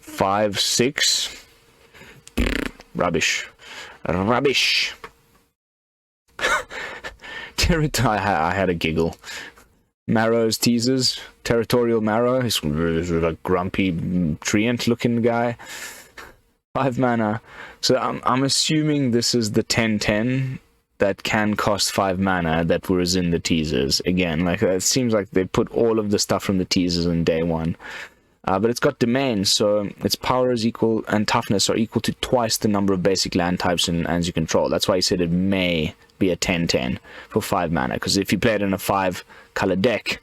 5/6. Rubbish. Rubbish. I had a giggle. Marrow's teasers. Territorial Marrow. He's a grumpy treant looking guy. 5 mana. So I'm assuming this is the 10/10 that can cost 5 mana that was in the teasers. Again, like, it seems like they put all of the stuff from the teasers in day one. But it's got domain, so its power is equal and toughness are equal to twice the number of basic land types and lands you control. That's why I said it may be a 10/10 for 5 mana, because if you play it in a 5-color deck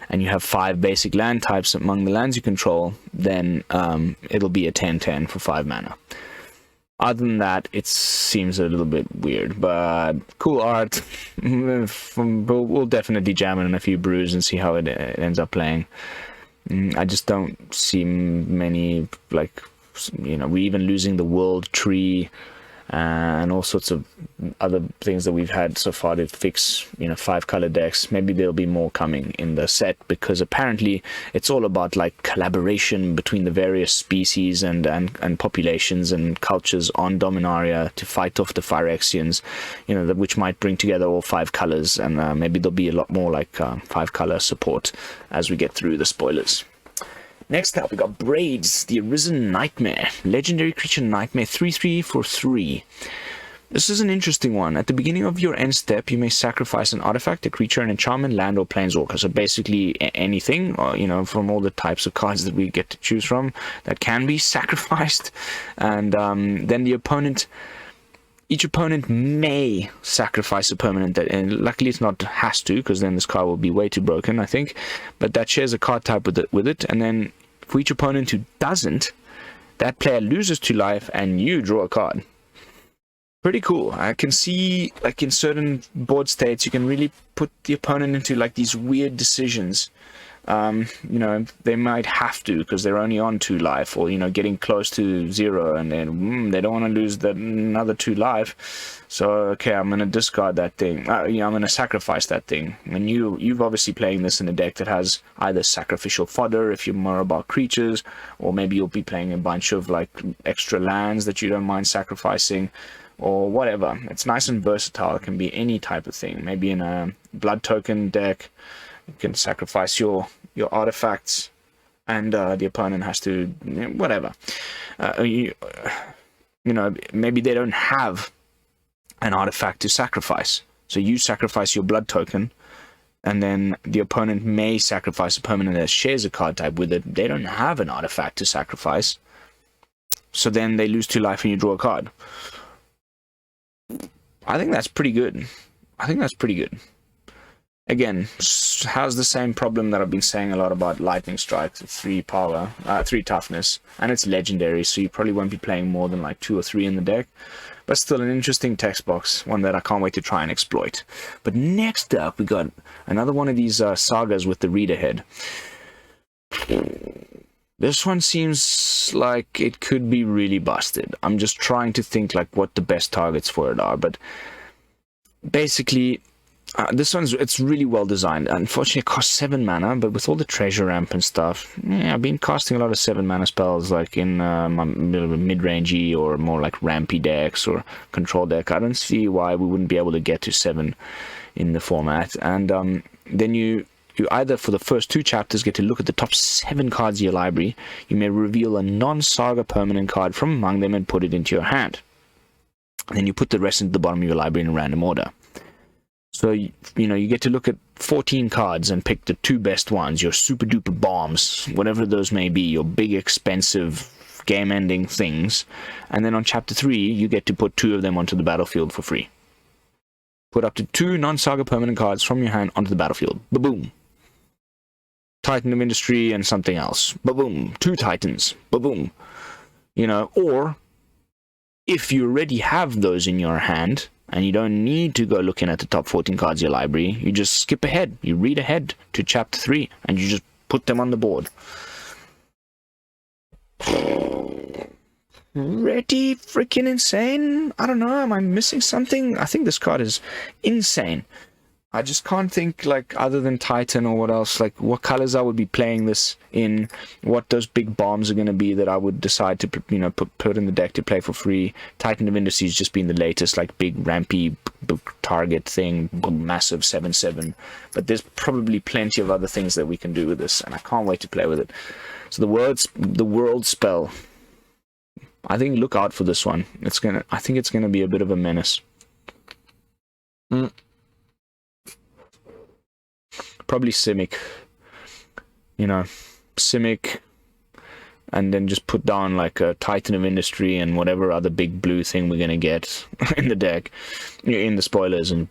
and you have 5 basic land types among the lands you control, then it'll be a 10/10 for 5 mana. Other than that, it seems a little bit weird, but cool art. We'll definitely jam it in a few brews and see how it ends up playing. I just don't see many, like, you know, we're even losing the world tree and all sorts of other things that we've had so far to fix, you know, 5-color decks. Maybe there'll be more coming in the set, because apparently it's all about, like, collaboration between the various species and populations and cultures on Dominaria to fight off the Phyrexians, you know, which might bring together all 5 colors, and maybe there'll be a lot more, like, 5-color support as we get through the spoilers. Next up, we got Braids, the Arisen Nightmare. Legendary creature Nightmare, 3/3 for 3. This is an interesting one. At the beginning of your end step, you may sacrifice an artifact, a creature, an enchantment, land, or planeswalker. So basically anything, or, you know, from all the types of cards that we get to choose from that can be sacrificed. And then the opponent... Each opponent may sacrifice a permanent, and luckily it's not has to, because then this card will be way too broken, I think. But that shares a card type with it, and then for each opponent who doesn't, that player loses 2 life, and you draw a card. Pretty cool. I can see, like, in certain board states, you can really put the opponent into, like, these weird decisions. You know, they might have to, because they're only on 2 life, or, you know, getting close to 0, and then they don't want to lose another 2 life. So, okay, I'm going to discard that thing. You know, I'm going to sacrifice that thing. And you've obviously playing this in a deck that has either sacrificial fodder, if you're more about creatures, or maybe you'll be playing a bunch of, like, extra lands that you don't mind sacrificing, or whatever. It's nice and versatile. It can be any type of thing. Maybe in a blood token deck, you can sacrifice your artifacts, and the opponent has to, whatever. You know, maybe they don't have an artifact to sacrifice, so you sacrifice your blood token, and then the opponent may sacrifice a permanent that shares a card type with it. They don't have an artifact to sacrifice, so then they lose 2 life and you draw a card. I think that's pretty good. Again, has the same problem that I've been saying a lot about Lightning Strike. 3 power, 3 toughness, and it's legendary, so you probably won't be playing more than like 2 or 3 in the deck. But still an interesting text box, one that I can't wait to try and exploit. But next up, we got another one of these sagas with the reader head. This one seems like it could be really busted. I'm just trying to think like what the best targets for it are, but basically... it's really well designed. Unfortunately, it costs 7 mana, but with all the treasure ramp and stuff, yeah, I've been casting a lot of 7 mana spells, like in my mid-rangey or more like rampy decks or control deck. I don't see why we wouldn't be able to get to 7 in the format. And then you either, for the first 2 chapters, get to look at the top 7 cards of your library. You may reveal a non-saga permanent card from among them and put it into your hand. And then you put the rest into the bottom of your library in a random order. So, you know, you get to look at 14 cards and pick the 2 best ones, your super duper bombs, whatever those may be, your big expensive game-ending things. And then on chapter 3, you get to put 2 of them onto the battlefield for free. Put up to 2 non-saga permanent cards from your hand onto the battlefield. Ba-boom. Titan of Industry and something else. Ba-boom. 2 Titans. Ba-boom. You know, or if you already have those in your hand and you don't need to go looking at the top 14 cards of your library, you just skip ahead. You read ahead to chapter 3 and you just put them on the board. Pretty freaking insane. I don't know, am I missing something? I think this card is insane. I just can't think, like, other than Titan or what else, like what colors I would be playing this in, what those big bombs are going to be that I would decide to, you know, put in the deck to play for free. Titan of Industries just being the latest, like, big rampy target thing, massive 7/7. But there's probably plenty of other things that we can do with this, and I can't wait to play with it. So the world spell. I think look out for this one. I think it's gonna be a bit of a menace. Probably Simic. You know, Simic, and then just put down like a Titan of Industry and whatever other big blue thing we're gonna get in the deck, in the spoilers, and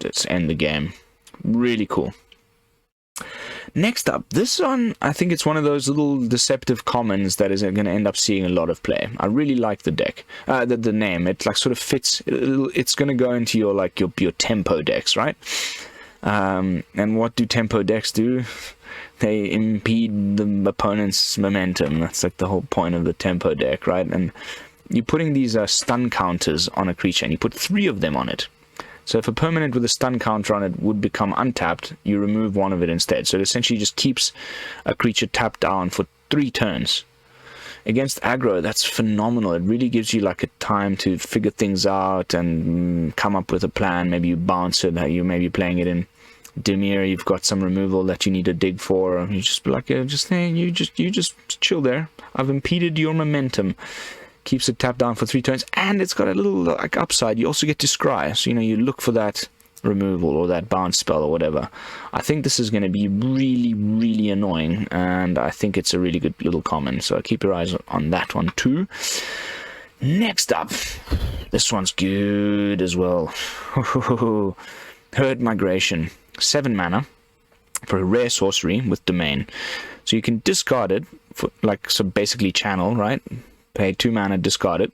just end the game. Really cool. Next up, this one, I think it's one of those little deceptive commons that is going to end up seeing a lot of play. I really like the deck, the name. It like sort of fits. It's going to go into your like your tempo decks, right? And what do tempo decks do? They impede the opponent's momentum. That's like the whole point of the tempo deck, right? And you're putting these stun counters on a creature, and you put 3 of them on it. So if a permanent with a stun counter on it would become untapped, you remove 1 of it instead. So it essentially just keeps a creature tapped down for 3 turns. Against aggro, that's phenomenal. It really gives you like a time to figure things out and come up with a plan. Maybe you bounce it, you may be playing it in Dimir, you've got some removal that you need to dig for. You just be like, you just chill there. I've impeded your momentum. Keeps it tapped down for 3 turns, and it's got a little like upside. You also get to scry, so you know you look for that removal or that bounce spell or whatever. I think this is going to be really, really annoying, and I think it's a really good little common. So keep your eyes on that one too. Next up, this one's good as well. Herd Migration, 7 mana for a rare sorcery with Domain. So you can discard it for like so basically channel, right? Pay 2 mana, discard it.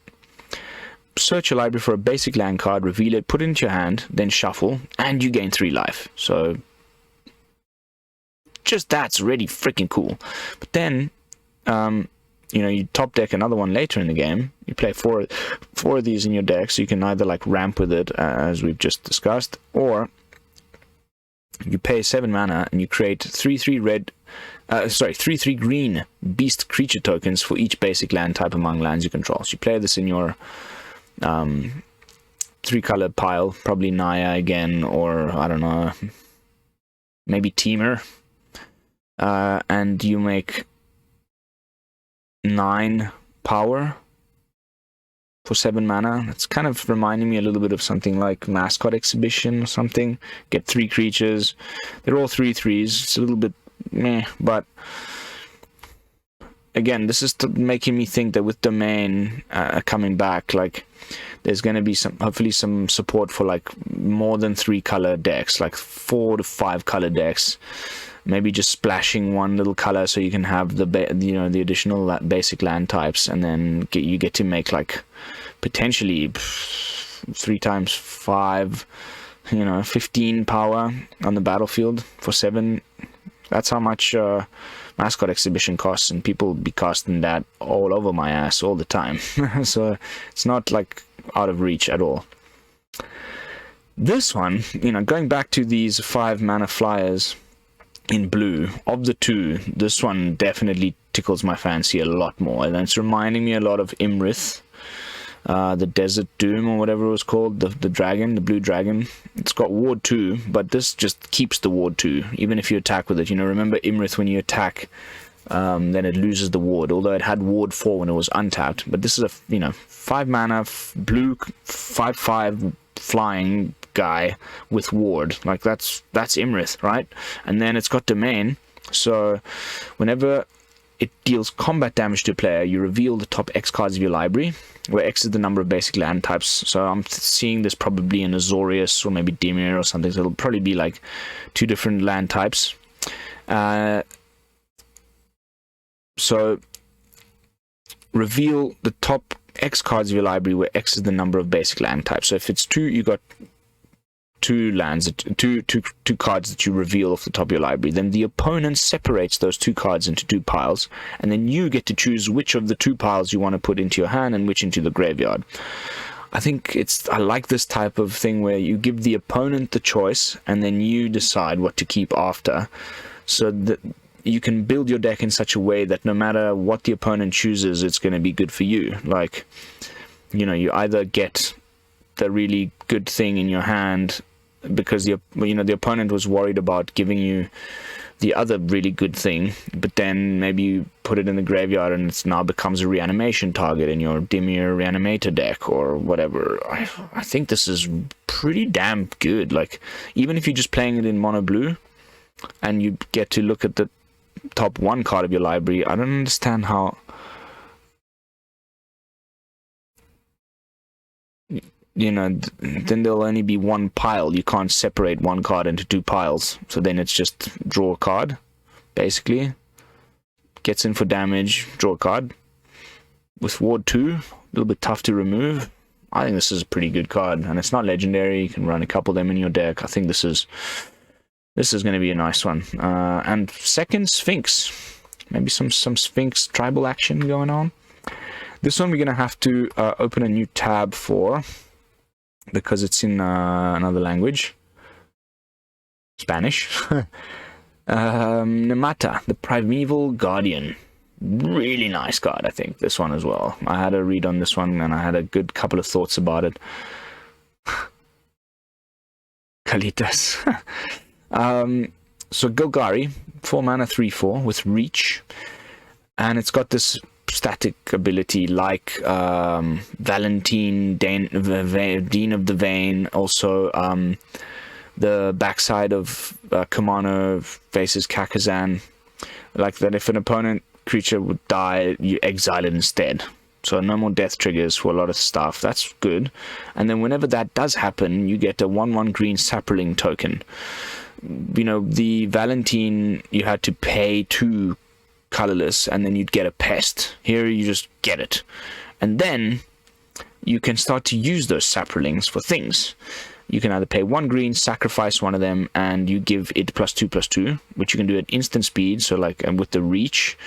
Search your library for a basic land card, reveal it, put it into your hand, then shuffle, and you gain 3 life. So, just that's really freaking cool. But then, you know, you top deck another one later in the game. You play 4 of these in your deck, so you can either like ramp with it, as we've just discussed, or you pay 7 mana and you create 3/3 green beast creature tokens for each basic land type among lands you control. So you play this in your 3-color pile, probably Naya again, or I don't know, maybe Teamer, and you make 9 power for 7 mana. It's kind of reminding me a little bit of something like Mascot Exhibition or something. Get 3 creatures. They're all 3/3s. It's a little bit meh, but again, this is making me think that with Domain coming back, like there's going to be hopefully some support for like more than 3-color decks, like 4 to 5-color decks. Maybe just splashing 1 little color so you can have the the additional basic land types, and then you get to make like potentially 3 times 5, 15 power on the battlefield for 7. That's how much Mascot Exhibition costs, and people be casting that all over my ass all the time. So it's not like out of reach at all. This one, going back to these 5 mana flyers in blue, of the 2, this one definitely tickles my fancy a lot more, and it's reminding me a lot of Imrith, the Desert Doom or whatever it was called, the dragon, the blue dragon. It's got ward 2, but this just keeps the ward 2 even if you attack with it. Remember Imrith, when you attack, then it loses the ward, although it had ward 4 when it was untapped. But this is a 5 mana blue 5/5 flying guy with ward. Like that's Imrith, right? And then it's got Domain, so whenever it deals combat damage to a player, you reveal the top X cards of your library, where X is the number of basic land types. So I'm seeing this probably in Azorius or maybe Dimir or something, so it'll probably be like 2 different land types. So reveal the top X cards of your library, where X is the number of basic land types. So if it's 2, you got 2 lands, two cards that you reveal off the top of your library. Then the opponent separates those 2 cards into 2 piles, and then you get to choose which of the 2 piles you want to put into your hand and which into the graveyard. I like this type of thing where you give the opponent the choice and then you decide what to keep after, so that you can build your deck in such a way that no matter what the opponent chooses, it's going to be good for you. Like, you know, you either get the really good thing in your hand because the opponent was worried about giving you the other really good thing, but then maybe you put it in the graveyard and it now becomes a reanimation target in your Dimir Reanimator deck or whatever. I think this is pretty damn good. Like, even if you're just playing it in mono blue and you get to look at the top 1 card of your library, I don't understand how... You know, then there'll only be 1 pile. You can't separate 1 card into 2 piles. So then it's just draw a card, basically. Gets in for damage, draw a card. With Ward 2, a little bit tough to remove. I think this is a pretty good card. And it's not legendary. You can run a couple of them in your deck. I think this is going to be a nice one. And second, Sphinx. Maybe some Sphinx tribal action going on. This one we're going to have to open a new tab for, because it's in another language. Spanish. Nemata, the Primeval Guardian. Really nice card, I think, this one as well. I had a read on this one and I had a good couple of thoughts about it. Kalitas. So Golgari, 4 mana, 3/4 with reach. And it's got this static ability like Valentine, Dean of the Vein. Also, the backside of Kumano faces Kakazan. Like that, if an opponent creature would die, you exile it instead. So no more death triggers for a lot of stuff. That's good. And then whenever that does happen, you get a 1/1 green Saproling token. You know, the Valentine, you had to pay 2 colorless and then you'd get a pest. Here you just get it, and then you can start to use those Saprolings for things. You can either pay 1 green, sacrifice one of them, and you give it +2/+2, which you can do at instant speed. So like, and with the reach,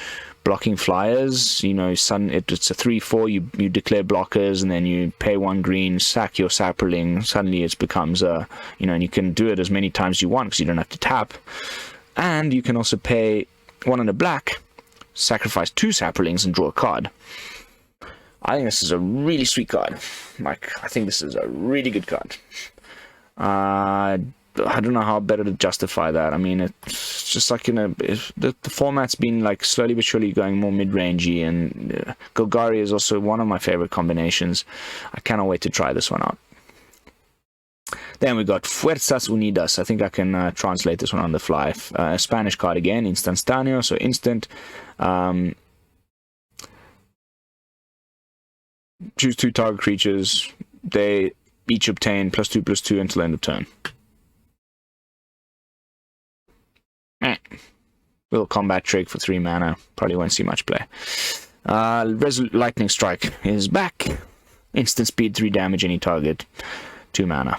blocking flyers, you know, it's a 3/4, you declare blockers, and then you pay 1 green, sack your Saproling. Suddenly it becomes a, you know, and you can do it as many times as you want because you don't have to tap. And you can also pay 1 and a black, sacrifice 2 Saprolings and draw a card. I think this is a really sweet card. Like, I think this is a really good card. I don't know how better to justify that. I mean, it's just like, you know, the format's been like slowly but surely going more mid-rangey, and Golgari is also one of my favorite combinations. I cannot wait to try this one out. Then we got Fuerzas Unidas. I think I can translate this one on the fly. A Spanish card again, instantáneo, so instant. Choose 2 target creatures. They each obtain +2/+2 until end of turn. Little combat trick for 3 mana. Probably won't see much play. Resolute Lightning Strike is back. Instant speed, 3 damage, any target. 2 mana.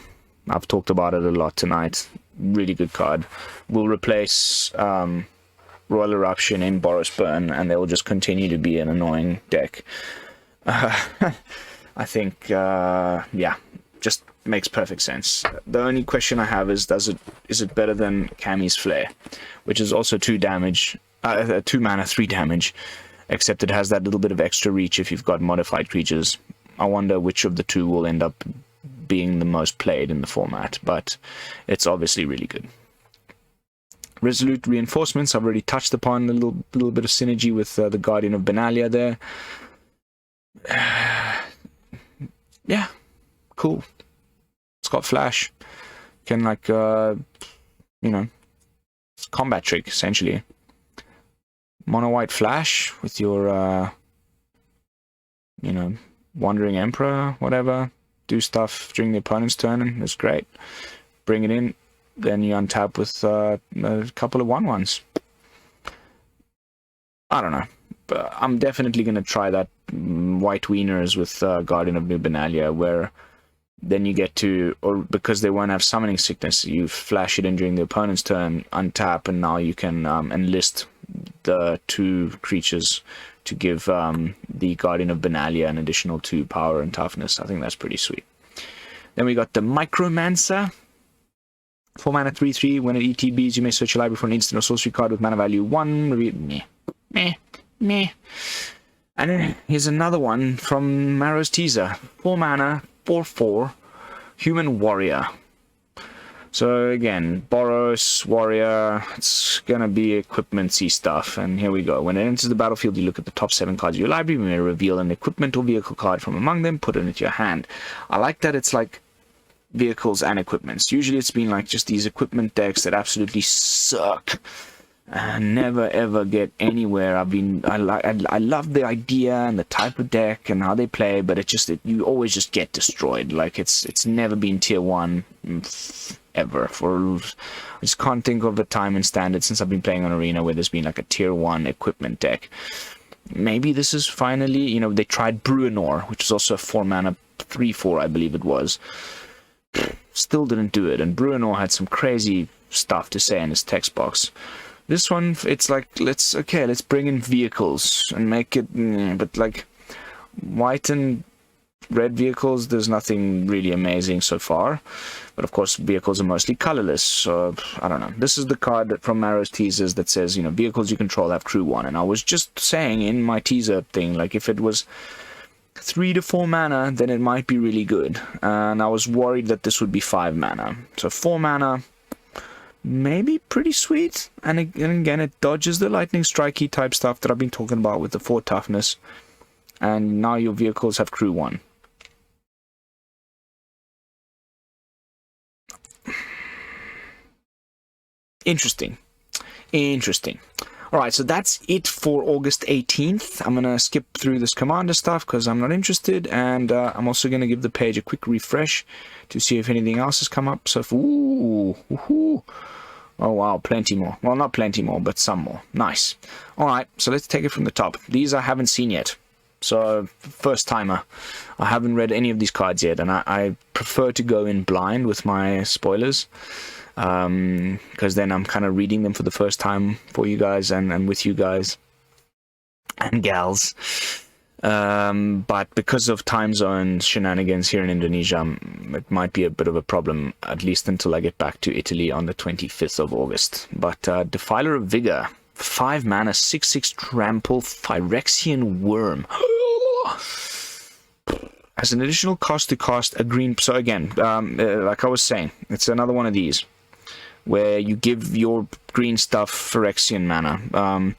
I've talked about it a lot tonight. Really good card. Will replace Royal Eruption in Boros Burn, and they will just continue to be an annoying deck. I think, yeah, just makes perfect sense. The only question I have is, is it better than Kami's Flare, which is also 2 damage, 2 mana, 3 damage, except it has that little bit of extra reach if you've got modified creatures. I wonder which of the 2 will end up being the most played in the format, but it's obviously really good. Resolute Reinforcements, I've already touched upon a little bit of synergy with the Guardian of Bernalilla there. Yeah, cool. It's got flash. Can, like, you know, it's a combat trick, essentially. Mono white flash with your, you know, Wandering Emperor, whatever. Do stuff during the opponent's turn, and it's great. Bring it in, then you untap with a couple of 1/1s. I don't know. But I'm definitely going to try that White Wieners with Guardian of New Bernalilla, where then you get to, or because they won't have Summoning Sickness, you flash it in during the opponent's turn, untap, and now you can enlist the 2 creatures to give the Guardian of Bernalilla an additional 2 power and toughness. I think that's pretty sweet. Then we got the Micromancer. 4 mana 3/3. When it ETBs, you may search your library for an instant or sorcery card with mana value 1. Meh. And then here's another one from Marrow's teaser. 4 mana, 4/4, Human Warrior. So again, Boros, Warrior, it's gonna be equipment-y stuff, and here we go. When it enters the battlefield, you look at the top 7 cards of your library, you may reveal an equipment or vehicle card from among them, put it into your hand. I like that it's like vehicles and equipments. Usually it's been like just these equipment decks that absolutely suck and never ever get anywhere. I love the idea and the type of deck and how they play, but you always just get destroyed. Like it's never been tier 1 ever. I just can't think of a time in Standard since I've been playing on Arena where there's been like a tier 1 equipment deck. Maybe this is finally, they tried Brew-Lab, which is also a 4 mana 3/4, I believe it was. Still didn't do it, and Brew-Lab had some crazy stuff to say in his text box. This one, it's like, let's bring in vehicles and make it, but like white and red vehicles, there's nothing really amazing so far. But of course, vehicles are mostly colorless, so I don't know. This is the card from Marrow's teasers that says, vehicles you control have crew 1. And I was just saying in my teaser thing, like if it was 3 to 4 mana, then it might be really good. And I was worried that this would be 5 mana. So 4 mana, maybe pretty sweet. And again, it dodges the lightning strikey type stuff that I've been talking about with the 4 toughness. And now your vehicles have crew 1. Interesting. Alright, so that's it for August 18th. I'm going to skip through this commander stuff because I'm not interested, and I'm also going to give the page a quick refresh to see if anything else has come up. So, oh wow, plenty more. Well, not plenty more, but some more. Nice. Alright, so let's take it from the top. These I haven't seen yet. So, first timer. I haven't read any of these cards yet, and I prefer to go in blind with my spoilers. Because then I'm kind of reading them for the first time for you guys and with you guys and gals. But because of time zone shenanigans here in Indonesia, it might be a bit of a problem, at least until I get back to Italy on the 25th of August. But Defiler of Vigor, 5 mana, 6/6 trample, Phyrexian Worm. As an additional cost to cast a green... So again, like I was saying, it's another one of these where you give your green stuff Phyrexian mana.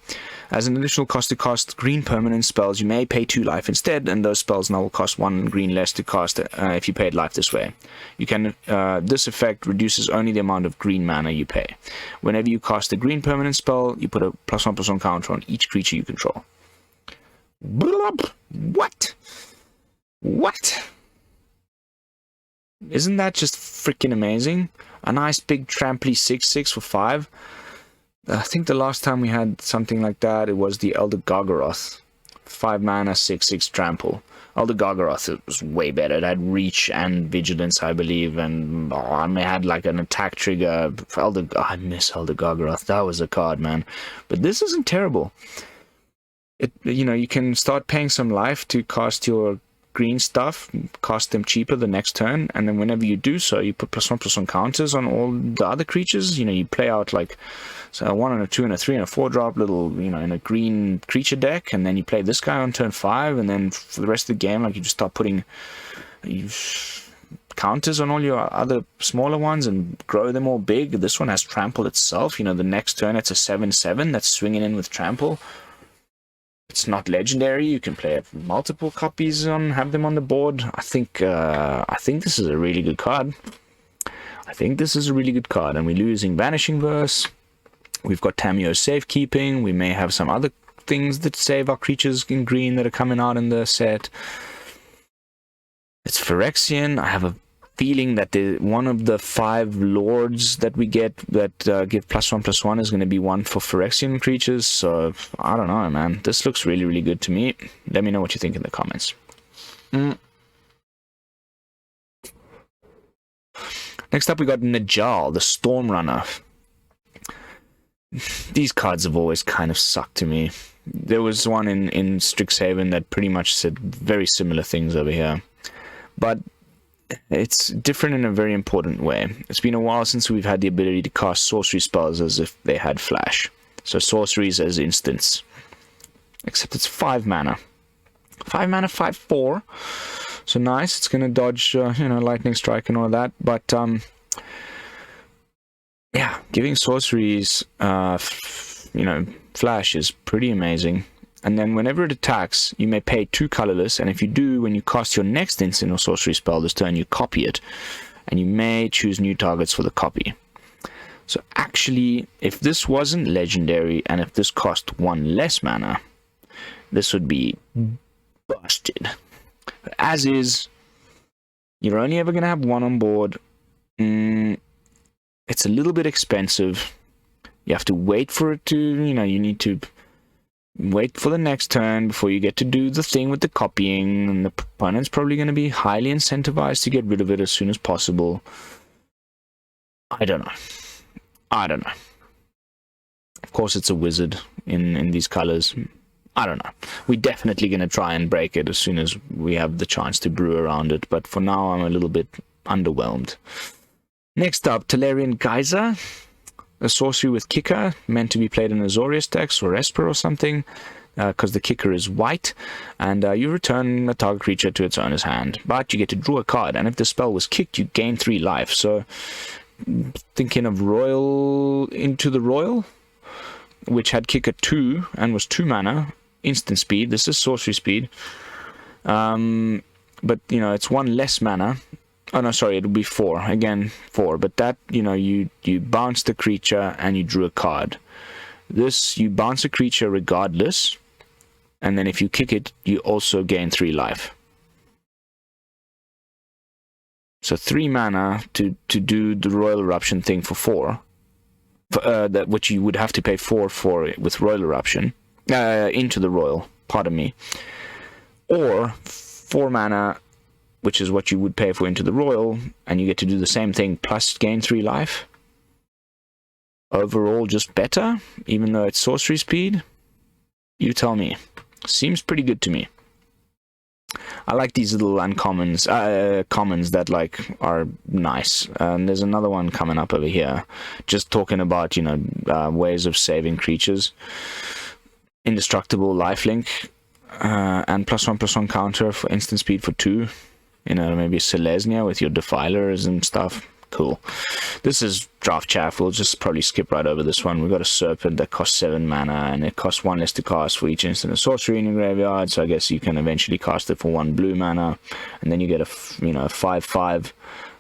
As an additional cost to cast green permanent spells, you may pay 2 life instead, and those spells now will cost 1 green less to cast if you paid life this way. You can this effect reduces only the amount of green mana you pay. Whenever you cast a green permanent spell, you put a +1/+1 counter on each creature you control. What? Isn't that just freaking amazing? A nice big tramply 6/6 for 5. I think the last time we had something like that, it was the Elder Gargaroth. 5 mana, 6/6 trample. Elder Gargaroth, it was way better. It had reach and vigilance, I believe, and I had like an attack trigger. I miss Elder Gargaroth. That was a card, man. But this isn't terrible. You can start paying some life to cast your green stuff, cast them cheaper the next turn, and then whenever you do so, you put +1/+1 counters on all the other creatures. You play out like a 1 and a 2 and a 3 and a 4 drop little, in a green creature deck, and then you play this guy on turn 5, and then for the rest of the game, like, you just start putting counters on all your other smaller ones and grow them all big. This one has trample itself. The next turn it's a 7/7 that's swinging in with trample. It's not legendary. You can play multiple copies have them on the board. I think this is a really good card. And we're losing Vanishing Verse. We've got Tamio's Safekeeping. We may have some other things that save our creatures in green that are coming out in the set. It's Phyrexian. I have a feeling that one of the 5 lords that we get that give +1/+1 is going to be one for Phyrexian creatures. So I don't know, man. This looks really, really good to me. Let me know what you think in the comments. Next up, we got Najal, the Storm Runner. These cards have always kind of sucked to me. There was one in Strixhaven that pretty much said very similar things over here. But it's different in a very important way. It's been a while since we've had the ability to cast sorcery spells as if they had flash. So sorceries as instants. Except it's 5 mana. 5 mana, 5/4. So nice. It's going to dodge, lightning strike and all that. But, yeah, giving sorceries, flash is pretty amazing. And then whenever it attacks, you may pay 2 colorless, and if you do, when you cast your next instant or sorcery spell this turn, you copy it, and you may choose new targets for the copy. So actually, if this wasn't legendary, and if this cost 1 less mana, this would be busted. As is, you're only ever going to have 1 on board. It's a little bit expensive. You have to wait for it to, you need to wait for the next turn before you get to do the thing with the copying, and the opponent's probably going to be highly incentivized to get rid of it as soon as possible. I don't know. Of course, it's a wizard in these colors. I don't know. We're definitely going to try and break it as soon as we have the chance to brew around it, but for now, I'm a little bit underwhelmed. Next up, Telerian Geyser. A sorcery with kicker, meant to be played in Azorius decks or Esper or something, because the kicker is white, and you return a target creature to its owner's hand, but you get to draw a card, and if the spell was kicked, you gain 3 life. So, thinking of Royal Into the Royal, which had kicker 2 and was 2 mana, instant speed. This is sorcery speed, but it's 1 less mana. Oh no, sorry, it'll be 4. Again, 4. But that, you bounce the creature and you drew a card. This, you bounce a creature regardless, and then if you kick it, you also gain 3 life. So 3 mana to do the Royal Eruption thing for 4. That which you would have to pay 4 for with Royal Eruption. Into the Royal, pardon me. Or 4 mana, which is what you would pay for Into the Royal, and you get to do the same thing plus gain 3 life. Overall, just better, even though it's sorcery speed. You tell me. Seems pretty good to me. I like these little uncommons, commons that are nice. And there's another one coming up over here, just talking about ways of saving creatures. Indestructible lifelink, and +1/+1 counter for instant speed for 2. Maybe Selesnya with your Defilers and stuff. Cool. This is draft chaff. We'll just probably skip right over this one. We've got a Serpent that costs 7 mana, and it costs 1 less to cast for each instant of sorcery in your graveyard, so I guess you can eventually cast it for 1 blue mana, and then you get a 5/5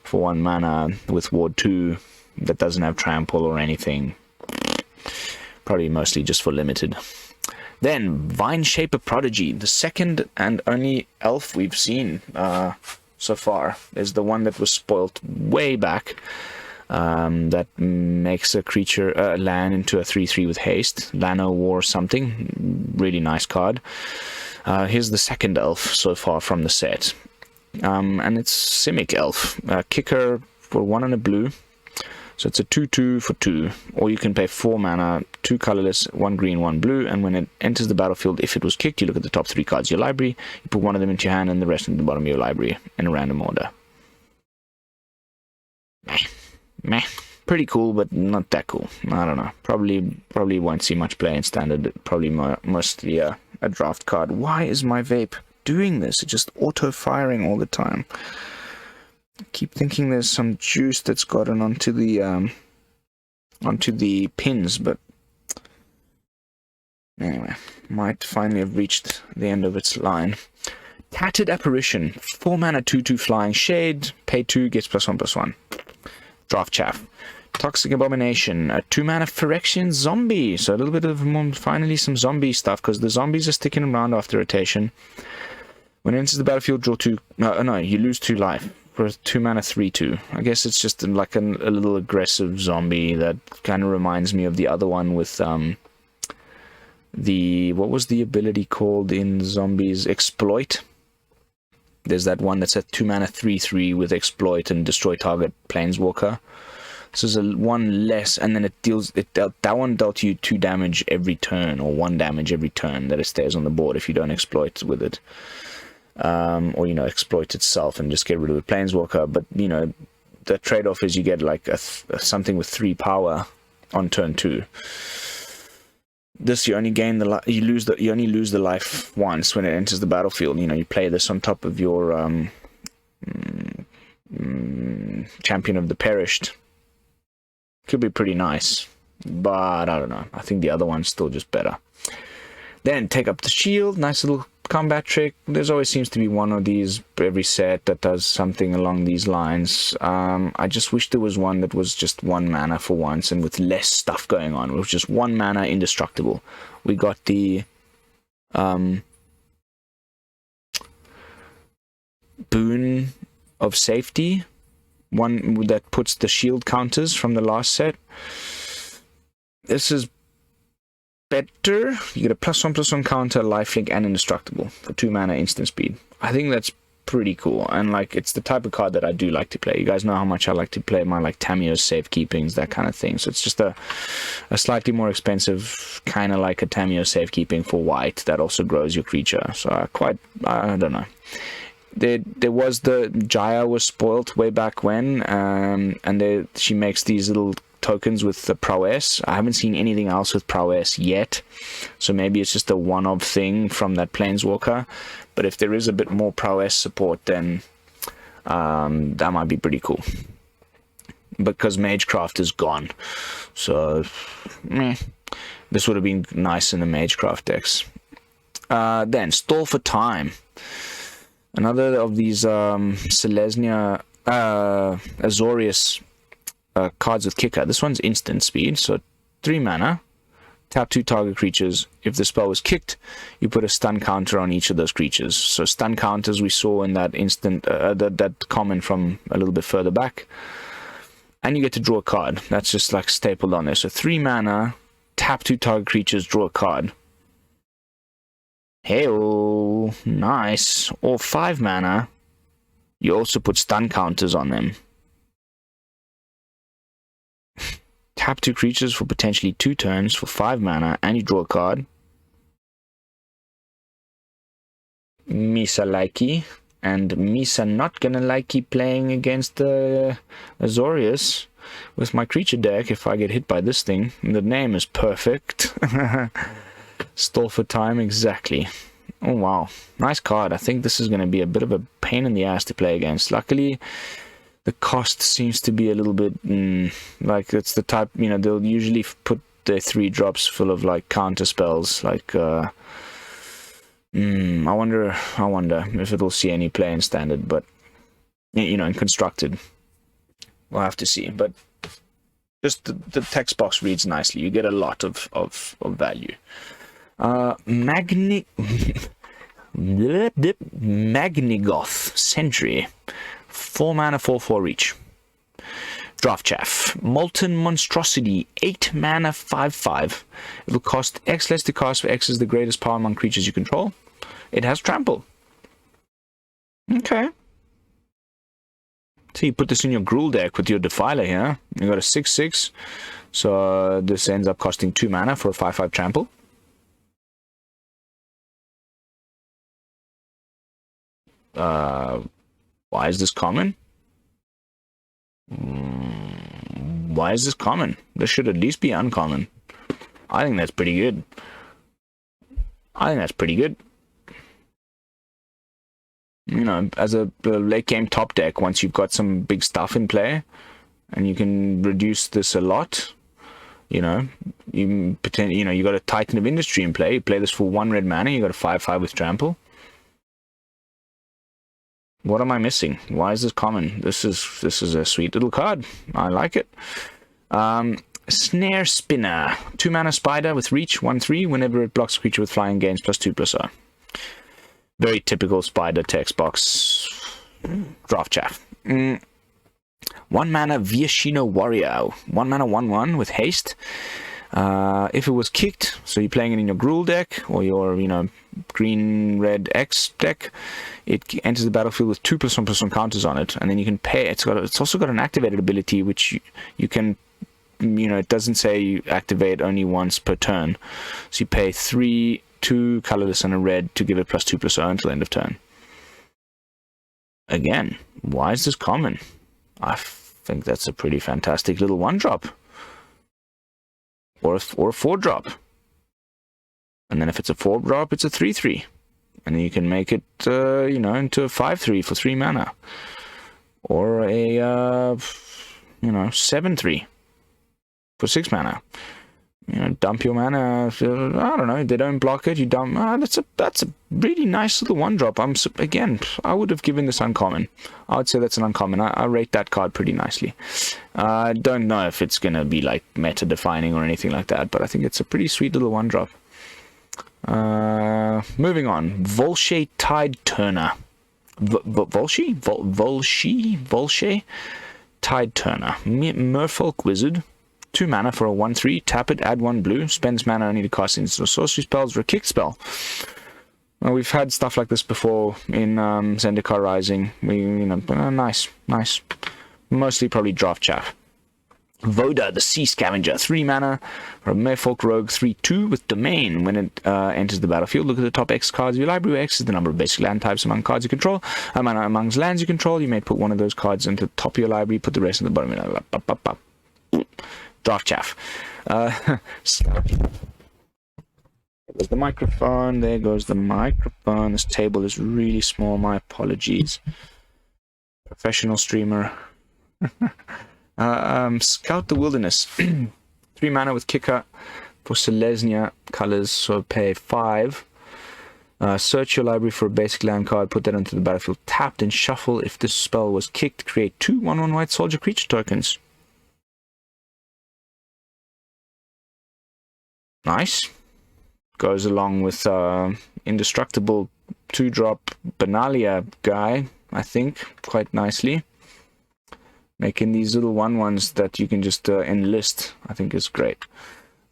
for 1 mana with Ward 2 that doesn't have Trample or anything. Probably mostly just for limited. Then, Vine Shaper Prodigy, the second and only elf we've seen so far. Is the one that was spoilt way back, that makes a creature land into a 3/3 with haste. Lano War something. Really nice card. Here's the second elf so far from the set. And it's Simic Elf. Kicker for 1 and a blue. So it's a 2/2 for 2, or you can pay 4 mana, 2 colorless, 1 green, 1 blue, and when it enters the battlefield, if it was kicked, you look at the top 3 cards of your library, you put 1 of them into your hand and the rest into the bottom of your library in a random order. Meh. Pretty cool, but not that cool. I don't know. Probably won't see much play in standard. Probably mostly a draft card. Why is my vape doing this? It's just auto-firing all the time. I keep thinking there's some juice that's gotten onto the pins, but anyway, might finally have reached the end of its line. Tattered Apparition, 4 mana, 2/2 flying shade, pay 2, gets +1/+1. Draft chaff. Toxic Abomination, a 2 mana Phyrexian zombie, so a little bit of finally some zombie stuff, because the zombies are sticking around after rotation. When it enters the battlefield, draw 2. No, you lose 2 life. for a 2 mana 3/2. I guess it's just like a little aggressive zombie that kind of reminds me of the other one with what was the ability called in zombies? Exploit. There's that one that's a 2 mana 3/3 with exploit and destroy target planeswalker. So there's a one less, and then that one dealt you 2 damage every turn, or 1 damage every turn that it stays on the board if you don't exploit with it. Or, exploit itself and just get rid of the planeswalker. But, the trade-off is you get like something with 3 power on turn 2. This, you only gain you only lose the life once when it enters the battlefield. You play this on top of your Champion of the Perished. Could be pretty nice, but I don't know. I think the other one's still just better. Then take up the shield. Nice little combat trick. There's always seems to be one of these every set that does something along these lines. I just wish there was one that was just 1 mana for once and with less stuff going on. It was just 1 mana indestructible. We got the Boon of Safety. One that puts the shield counters from the last set. This is better. You get a +1/+1 counter, lifelink, and indestructible for 2 mana instant speed. I think that's pretty cool, and like it's the type of card that I do like to play. You guys know how much I like to play my like Tamiyo's safekeepings, that kind of thing. So it's just a slightly more expensive, kind of like a Tamiyo safekeeping for white that also grows your creature. So I don't know. There was the Jaya was spoilt way back when, and she makes these little tokens with the prowess. I haven't seen anything else with prowess yet, so maybe it's just a one-off thing from that planeswalker. But if there is a bit more prowess support, then that might be pretty cool. Because Magecraft is gone, so this would have been nice in the Magecraft decks. Then Stall for Time. Another of these Selesnya Azorius cards with kicker. This one's instant speed, so 3 mana. Tap 2 target creatures. If the spell was kicked, you put a stun counter on each of those creatures. So stun counters we saw in that instant, that comment from a little bit further back. And you get to draw a card. That's just like stapled on there. So 3 mana, tap 2 target creatures, draw a card. Hey-oh, nice. Or 5 mana, you also put stun counters on them. Tap 2 creatures for potentially 2 turns for 5 mana, and you draw a card. Misa likey, and Misa not gonna like keep playing against Azorius with my creature deck if I get hit by this thing. The name is perfect. Stall for Time, exactly. Oh wow, nice card. I think this is going to be a bit of a pain in the ass to play against. Luckily, the cost seems to be a little bit like it's the type, they'll usually put their 3 drops full of like counter spells. Like I wonder if it'll see any play in Standard, but in Constructed, we'll have to see. But just the text box reads nicely. You get a lot of value. Magnigoth Sentry, 4 mana, 4/4 reach. Draft Chaff, Molten Monstrosity, 8 mana, 5/5. It'll cost X less to cast for X is the greatest power among creatures you control. It has trample. Okay. So you put this in your Gruul deck with your Defiler here. You got a 6/6. So this ends up costing 2 mana for a 5/5 trample. Why is this common? Why is this common? This should at least be uncommon. I think that's pretty good. As a late game top deck, once you've got some big stuff in play, and you can reduce this a lot, you got a Titan of Industry in play. You play this for 1 red mana. You got a 5/5 with trample. What am I missing? Why is this common? This is a sweet little card. I like it. Snare Spinner. 2 mana spider with reach, 1/3. Whenever it blocks a creature with flying, gains +2/+R. Very typical spider text box. Draft Chaff. 1 mana Viashino Warrior. 1 mana 1/1 with haste. If it was kicked, so you're playing it in your Gruul deck or your, green red X deck, it enters the battlefield with 2+1/+1 counters on it, and then you can pay. It's also got an activated ability which you can, it doesn't say you activate only once per turn, so you pay 3, 2 colorless and a red to give it +2/+0 until end of turn. Again, why is this common? I think that's a pretty fantastic little 1-drop. Or a 4-drop. And then if it's a 4-drop, it's a 3/3. And then you can make it, into a 5/3 for 3 mana. Or a, 7/3 for 6 mana. Dump your mana. I don't know. They don't block it. You dump. That's a really nice little 1-drop. Again, I would have given this uncommon. I would say that's an uncommon. I rate that card pretty nicely. I don't know if it's gonna be like meta defining or anything like that, but I think it's a pretty sweet little 1-drop. Moving on. Volshe Tide Turner. Volshe Tide Turner. Merfolk Wizard. 2 mana for a 1/3, tap it, add 1 blue, spends mana only to cast instant sorcery spells or a kick spell. Well, we've had stuff like this before in Zendikar Rising. Nice. Mostly probably draft chaff. Voda, the Sea Scavenger, 3 mana for a Merfolk Rogue 3/2 with Domain. When it enters the battlefield, look at the top X cards of your library. X is the number of basic land types among cards you control. Amongst lands you control, you may put one of those cards into the top of your library, put the rest at the bottom of your library. Draft chaff. There's the microphone. There goes the microphone. This table is really small. My apologies. Professional streamer. Scout the Wilderness. 3 mana with kicker for Selesnya colors, so pay 5. Search your library for a basic land card, put that onto the battlefield tapped, and shuffle. If this spell was kicked, create 2 1/1 white soldier creature tokens. Nice. Goes along with indestructible 2-drop Bernalilla guy, I think, quite nicely. Making these little 1/1s that you can just enlist, I think is great.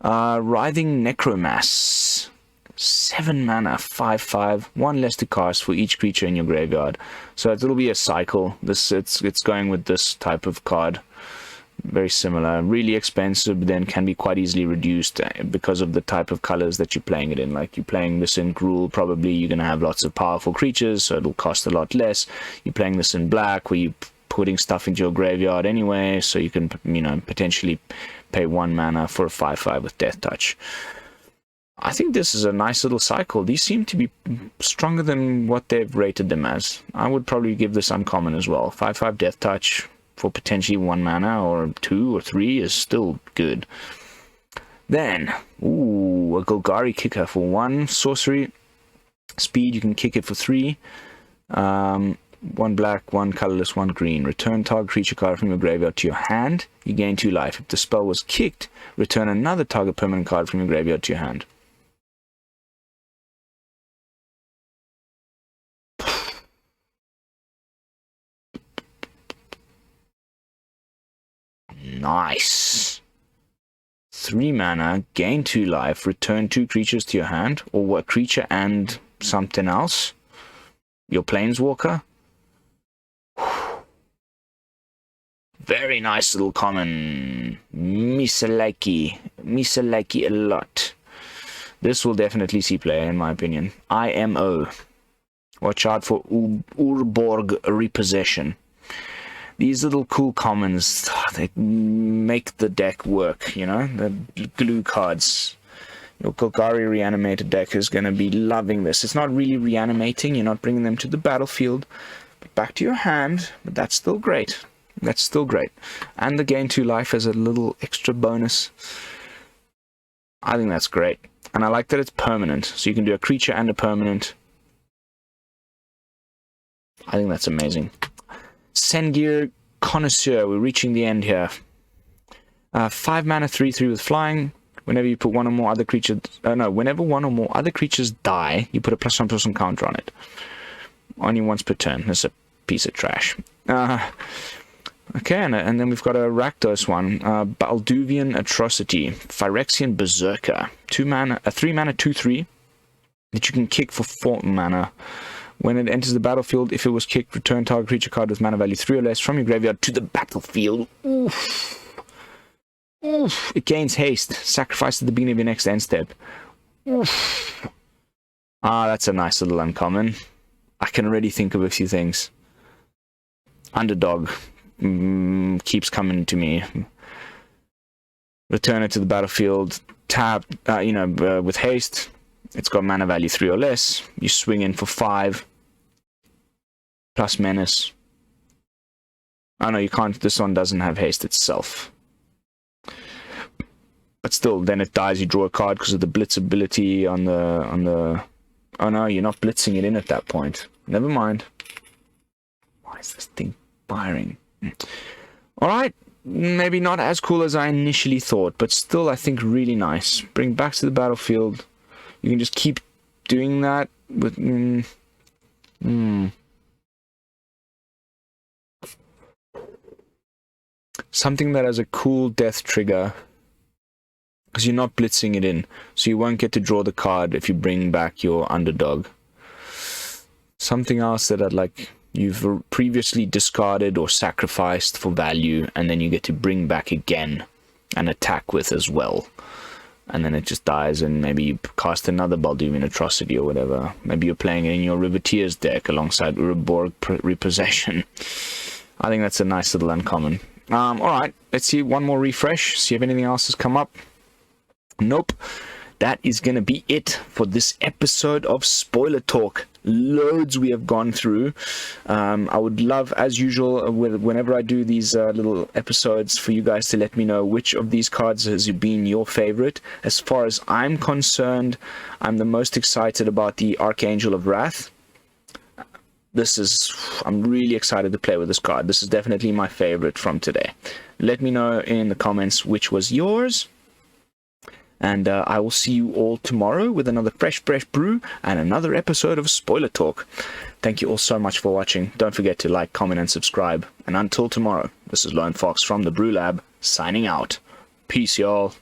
Writhing Necromass. 7 mana, 5/5, 1 less to cast for each creature in your graveyard. So it'll be a cycle. It's going with this type of card. Very similar, really expensive, but then can be quite easily reduced because of the type of colors that you're playing it in. Like you're playing this in Gruul, probably you're going to have lots of powerful creatures, so it'll cost a lot less. You're playing this in black, where you're putting stuff into your graveyard anyway, so you can, potentially pay 1 mana for a 5/5 with Death Touch. I think this is a nice little cycle. These seem to be stronger than what they've rated them as. I would probably give this uncommon as well. 5/5 Death Touch for potentially 1 mana or 2 or 3 is still good. Then, a Golgari Kicker for 1 sorcery speed. You can kick it for 3. 1 black, 1 colorless, 1 green. Return target creature card from your graveyard to your hand. You gain 2 life. If the spell was kicked, return another target permanent card from your graveyard to your hand. Nice. 3 mana, gain 2 life, return 2 creatures to your hand, or a creature and something else. Your Planeswalker. Very nice little common. Misalaki a lot. This will definitely see play, in my opinion. IMO. Watch out for Urborg Repossession. These little cool commons, they make the deck work, the glue cards. Your Golgari reanimated deck is going to be loving this. It's not really reanimating, you're not bringing them to the battlefield, but back to your hand, but that's still great. And the gain 2 life as a little extra bonus. I think that's great. And I like that it's permanent, so you can do a creature and a permanent. I think that's amazing. Sengir Connoisseur, we're reaching the end here. 5 mana, 3/3 with flying. Whenever you put one or more other creatures, whenever one or more other creatures die, you put a +1/+1 counter on it. Only once per turn. It's a piece of trash. Okay, and then we've got a Rakdos one. Balduvian Atrocity. Phyrexian Berserker. 3 mana 2/3 that you can kick for 4 mana. When it enters the battlefield, if it was kicked, return target creature card with mana value 3 or less from your graveyard to the battlefield. Oof. Oof. It gains haste. Sacrifice at the beginning of your next end step. Oof. That's a nice little uncommon. I can already think of a few things. Underdog. Keeps coming to me. Return it to the battlefield. Tap, with haste. It's got mana value 3 or less. You swing in for 5. Plus menace. Oh no, you can't. This one doesn't have haste itself. But still, then it dies. You draw a card because of the blitz ability on the. Oh no, you're not blitzing it in at that point. Never mind. Why is this thing firing? Alright, maybe not as cool as I initially thought, but still I think really nice. Bring back to the battlefield. You can just keep doing that with... Something that has a cool death trigger. Because you're not blitzing it in. So you won't get to draw the card if you bring back your underdog. Something else that I'd like... You've previously discarded or sacrificed for value, and then you get to bring back again and attack with as well. And then it just dies, and maybe you cast another Balduvian Atrocity or whatever. Maybe you're playing it in your Riveteers deck alongside Uroborg Repossession. I think that's a nice little uncommon. Alright, let's see one more refresh, see if anything else has come up. Nope. That is going to be it for this episode of Spoiler Talk. Loads we have gone through. I would love, as usual, whenever I do these little episodes, for you guys to let me know which of these cards has been your favorite. As far as I'm concerned, I'm the most excited about the Archangel of Wrath. I'm really excited to play with this card. This is definitely my favorite from today. Let me know in the comments which was yours. And I will see you all tomorrow with another fresh brew and another episode of Spoiler Talk. Thank you all so much for watching. Don't forget to like, comment, and subscribe. And until tomorrow, this is Lone Fox from the Brew-Lab, signing out. Peace, y'all.